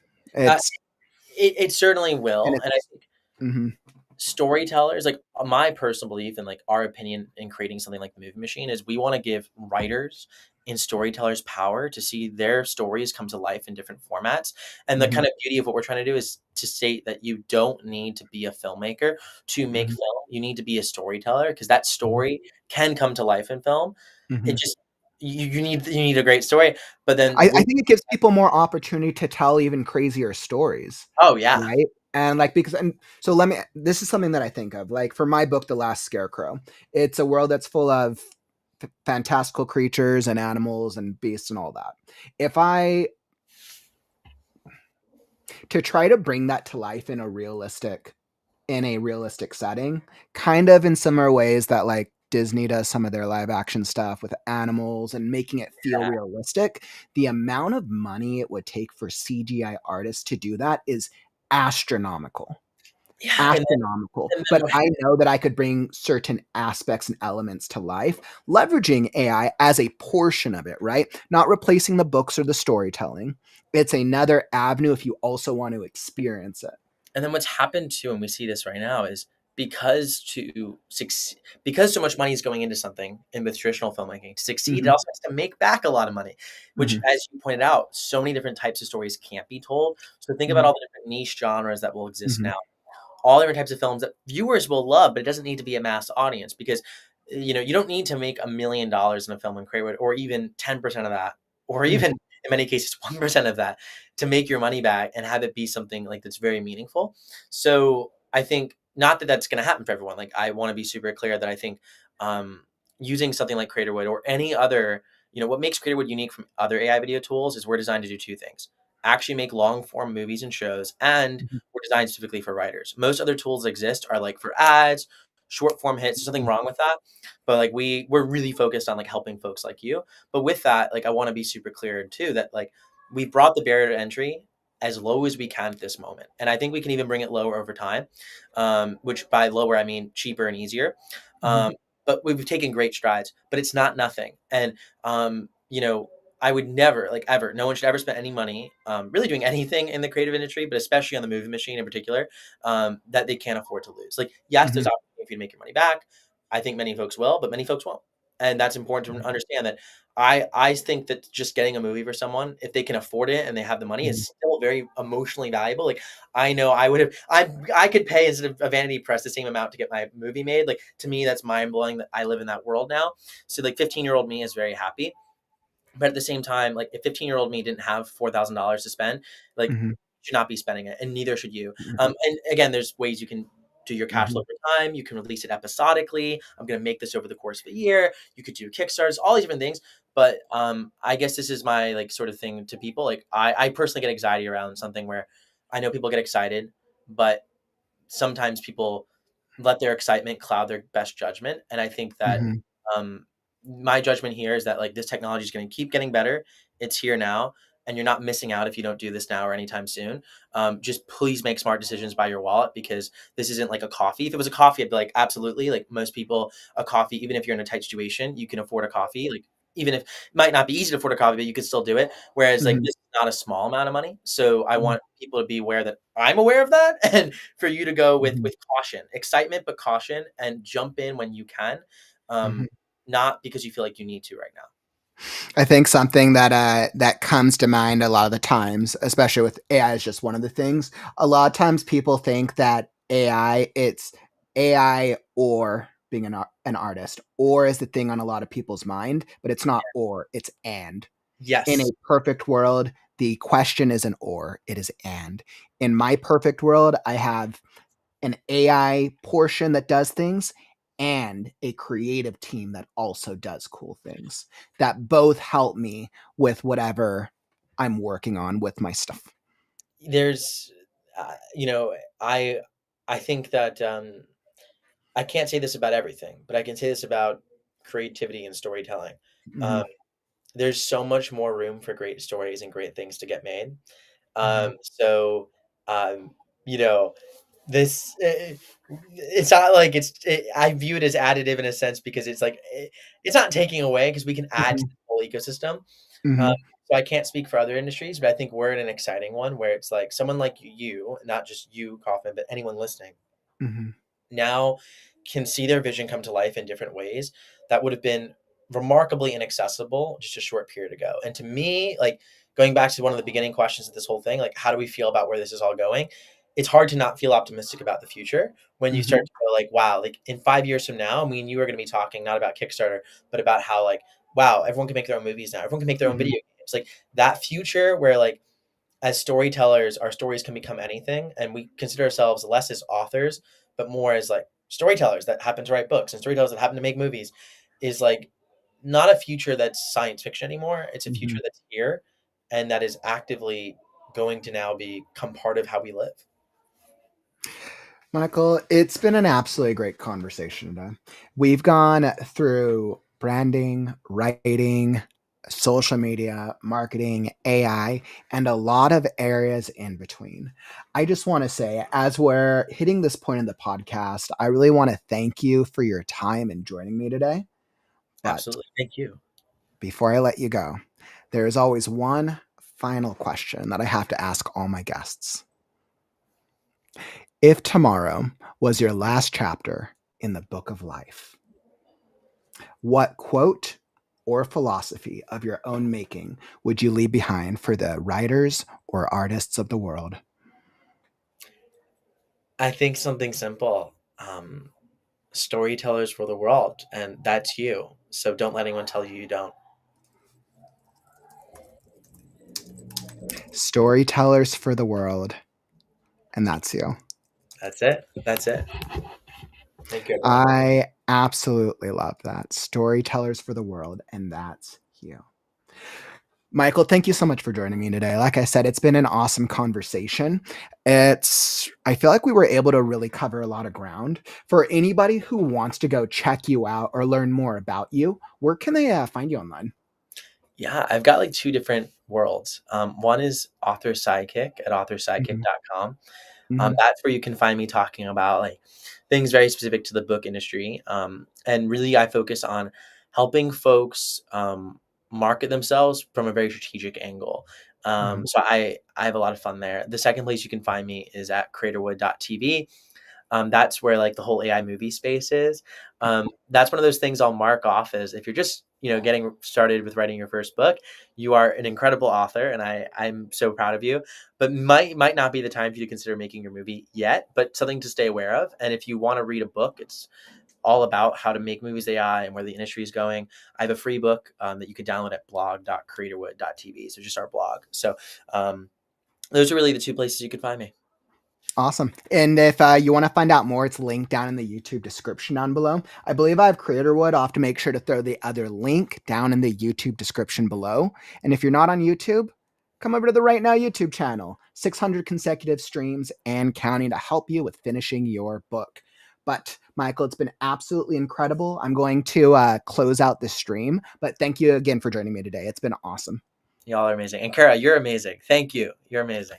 It certainly will. And I think storytellers, like my personal belief and like our opinion in creating something like the Movie Machine is we want to give writers and storytellers power to see their stories come to life in different formats. And the kind of beauty of what we're trying to do is to state that you don't need to be a filmmaker to make film. You need to be a storyteller, because that story can come to life in film. It just you need a great story. But then I think it gives people more opportunity to tell even crazier stories. Oh yeah. Right. And like, so this is something that I think of, like for my book, The Last Scarecrow, it's a world that's full of fantastical creatures and animals and beasts and all that. To try to bring that to life in a realistic setting, kind of in similar ways that like Disney does some of their live action stuff with animals and making it feel realistic, the amount of money it would take for CGI artists to do that is astronomical. But I know that I could bring certain aspects and elements to life, leveraging AI as a portion of it, right? Not replacing the books or the storytelling. It's another avenue if you also want to experience it. And then what's happened too, and we see this right now, is because so much money is going into something, and with traditional filmmaking, to succeed, it also has to make back a lot of money, which, as you pointed out, so many different types of stories can't be told. So think about all the different niche genres that will exist now. All different types of films that viewers will love, but it doesn't need to be a mass audience, because you don't need to make $1 million in a film in Creatorwood, or even 10% of that, or even in many cases 1% of that, to make your money back and have it be something like that's very meaningful. So I think not that that's going to happen for everyone. Like I want to be super clear that I think using something like Creatorwood or any other, what makes Creatorwood unique from other AI video tools is we're designed to do two things: actually make long form movies and shows, and we're designed specifically for writers. Most other tools that exist are like for ads, short form hits. There's nothing wrong with that, but like we're really focused on like helping folks like you. But with that, like I want to be super clear too that like we brought the barrier to entry as low as we can at this moment, and I think we can even bring it lower over time. Which by lower I mean cheaper and easier. But we've taken great strides, but it's not nothing. And I would never, like ever, no one should ever spend any money really doing anything in the creative industry, but especially on the Movie Machine in particular, that they can't afford to lose. Like, yes, there's opportunity for you to make your money back. I think many folks will, but many folks won't. And that's important to understand that I think that just getting a movie for someone, if they can afford it and they have the money, is still very emotionally valuable. Like I know I could pay instead of a vanity press the same amount to get my movie made. Like to me, that's mind blowing that I live in that world now. So like 15-year-old me is very happy. But at the same time, like if 15-year-old me didn't have $4,000 to spend, like should not be spending it, and neither should you. And again, there's ways you can do your cash flow over time. You can release it episodically. I'm going to make this over the course of a year. You could do Kickstarters, all these different things. But I guess this is my like sort of thing to people. Like I personally get anxiety around something where I know people get excited, but sometimes people let their excitement cloud their best judgment. And I think that my judgment here is that like this technology is going to keep getting better. It's here now, and you're not missing out if you don't do this now or anytime soon. Just please make smart decisions by your wallet, because this isn't like a coffee. If it was a coffee, I'd be like, absolutely. Like most people, a coffee, even if you're in a tight situation, you can afford a coffee. Like even if it might not be easy to afford a coffee, but you could still do it. Whereas like this is not a small amount of money. So I want people to be aware that I'm aware of that, and for you to go with caution, excitement, but caution, and jump in when you can. Not because you feel like you need to right now. I think something that comes to mind a lot of the times, especially with AI, is just one of the things. A lot of times people think that AI, it's AI or being an artist. Or is the thing on a lot of people's mind, but it's not or, it's and. Yes. In a perfect world, the question isn't or, it is and. In my perfect world, I have an AI portion that does things and a creative team that also does cool things that both help me with whatever I'm working on with my stuff. There's, I think that I can't say this about everything, but I can say this about creativity and storytelling. Mm-hmm. There's so much more room for great stories and great things to get made. Mhm. So, um, you know, this it's not like I view it as additive in a sense because it's like it's not taking away because we can add to Mhm. the whole ecosystem. Mhm. So I can't speak for other industries, but I think we're in an exciting one where it's like someone like you, not just you, Kaufman, but anyone listening Mhm. now can see their vision come to life in different ways that would have been remarkably inaccessible just a short period ago. And to me, like going back to one of the beginning questions of this whole thing, like how do we feel about where this is all going? It's hard to not feel optimistic about the future when you start Mhm. to go like, wow, like in 5 years from now, I mean, you are going to be talking not about Kickstarter, but about how like, wow, everyone can make their own movies now. Everyone can make their own Mhm. video games. Like that future where like as storytellers, our stories can become anything, and we consider ourselves less as authors, but more as like storytellers that happen to write books and storytellers that happen to make movies, is like not a future that's science fiction anymore. It's a future Mhm. that's here, and that is actively going to now become part of how we live. Michael, it's been an absolutely great conversation today. We've gone through branding, writing, social media, marketing, AI, and a lot of areas in between. I just want to say, as we're hitting this point in the podcast, I really want to thank you for your time and joining me today. But Absolutely. Thank you. before I let you go, there is always one final question that I have to ask all my guests. If tomorrow was your last chapter in the book of life, what quote or philosophy of your own making would you leave behind for the writers or artists of the world? I think something simple. Storytellers for the world, and that's you. So don't let anyone tell you you don't. Storytellers for the world, and that's you. That's it. That's it. Thank you, everyone. I absolutely love that. Storytellers for the world, and that's you. Michael, thank you so much for joining me today. Like I said, it's been an awesome conversation. I feel like we were able to really cover a lot of ground. For anybody who wants to go check you out or learn more about you, where can they find you online? Yeah, I've got like two different worlds. One is Author Sidekick at Mhm. authorsidekick.com. Mhm. That's where you can find me talking about like things very specific to the book industry. And really, I focus on helping folks market themselves from a very strategic angle. Mhm. So I have a lot of fun there. The second place you can find me is at creatorwood.tv. That's where like the whole AI movie space is. That's one of those things I'll mark off as if you're just getting started with writing your first book, you are an incredible author, and I'm so proud of you. But might not be the time for you to consider making your movie yet, but something to stay aware of. And if you want to read a book, it's all about how to make movies AI and where the industry is going. I have a free book that you could download at blog.creatorwood.tv. So just our blog. So those are really the two places you could find me. Awesome. And if you want to find out more, it's linked down in the YouTube description down below. I believe I have Creatorwood. I'll have to make sure to throw the other link down in the YouTube description below. And if you're not on YouTube, come over to the Right Now YouTube channel. 600 consecutive streams and counting to help you with finishing your book. But Michael, it's been absolutely incredible. I'm going to close out this stream, but thank you again for joining me today. It's been awesome. Y'all are amazing. And Kara, you're amazing. Thank you. You're amazing.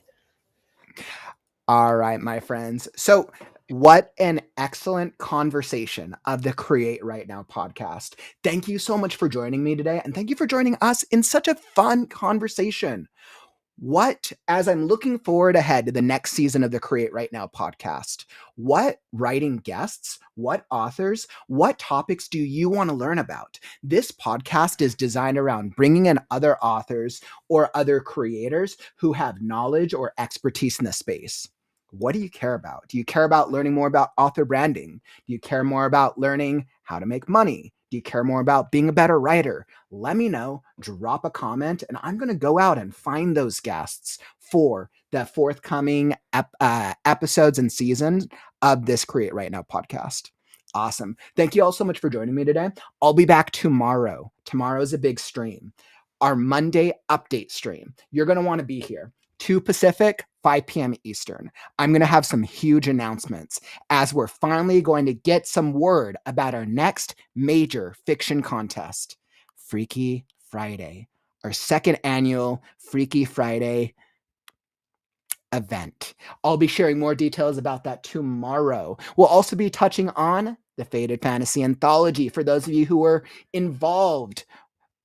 All right, my friends. So, what an excellent conversation of the Create Right Now podcast. Thank you so much for joining me today, and thank you for joining us in such a fun conversation. As I'm looking forward ahead to the next season of the Create Right Now podcast, what writing guests, what authors, what topics do you want to learn about? This podcast is designed around bringing in other authors or other creators who have knowledge or expertise in the space. What do you care about? Do you care about learning more about author branding? Do you care more about learning how to make money? Do you care more about being a better writer? Let me know. Drop a comment, and I'm going to go out and find those guests for the forthcoming episodes and seasons of this Create Right Now podcast. Awesome. Thank you all so much for joining me today. I'll be back tomorrow. Tomorrow's a big stream. Our Monday update stream. You're going to want to be here. 2 Pacific, 5 p.m. Eastern. I'm going to have some huge announcements as we're finally going to get some word about our next major fiction contest, Freaky Friday, our second annual Freaky Friday event. I'll be sharing more details about that tomorrow. We'll also be touching on the Faded Fantasy Anthology for those of you who were involved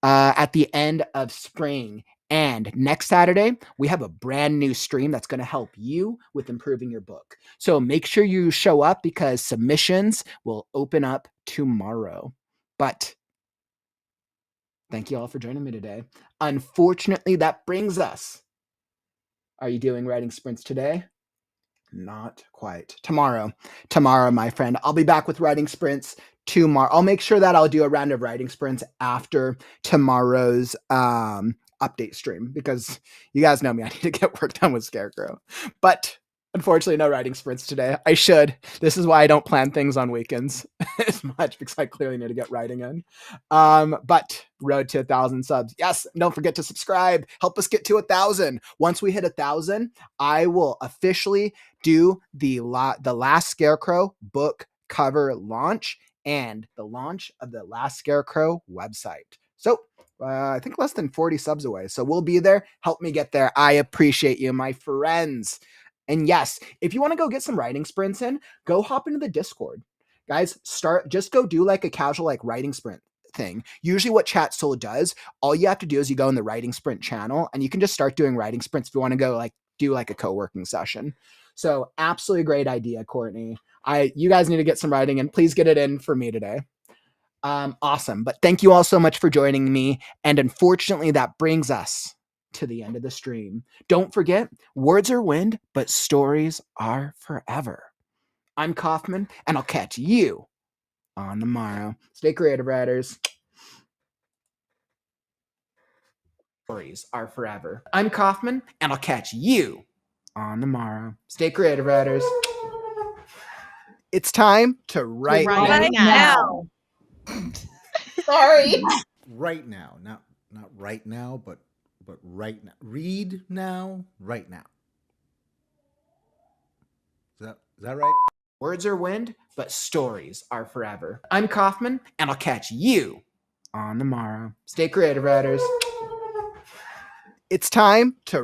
at the end of spring. And next Saturday, we have a brand new stream that's going to help you with improving your book. So make sure you show up because submissions will open up tomorrow. But thank you all for joining me today. Unfortunately, that brings us. Are you doing writing sprints today? Not quite. Tomorrow, my friend. I'll be back with writing sprints tomorrow. I'll make sure that I'll do a round of writing sprints after tomorrow's update stream because you guys know me. I need to get work done with Scarecrow. But unfortunately, no writing sprints today. I should. This is why I don't plan things on weekends as much because I clearly need to get writing in. But road to 1,000 subs. Yes, don't forget to subscribe. Help us get to 1,000. Once we hit 1,000, I will officially do the Last Scarecrow book cover launch and the launch of the Last Scarecrow website. So I think less than 40 subs away. So we'll be there. Help me get there. I appreciate you, my friends. And yes, if you want to go get some writing sprints in, go hop into the Discord. Guys, just go do like a casual like writing sprint thing. Usually what Chat Soul does, all you have to do is you go in the writing sprint channel and you can just start doing writing sprints if you want to go like do like a co-working session. So absolutely great idea, Courtney. You guys need to get some writing and please get it in for me today. Awesome. But thank you all so much for joining me. And unfortunately, that brings us to the end of the stream. Don't forget, words are wind, but stories are forever. I'm Kaufman, and I'll catch you on the morrow. Stay creative, writers. Stories are forever. I'm Kaufman, and I'll catch you on the morrow. Stay creative, writers. It's time to write. Right now. Sorry. Right now, not right now, but right now. Read now, right now. Is that right? Words are wind, but stories are forever. I'm Kaufman, and I'll catch you on the morrow. Stay creative, writers. It's time to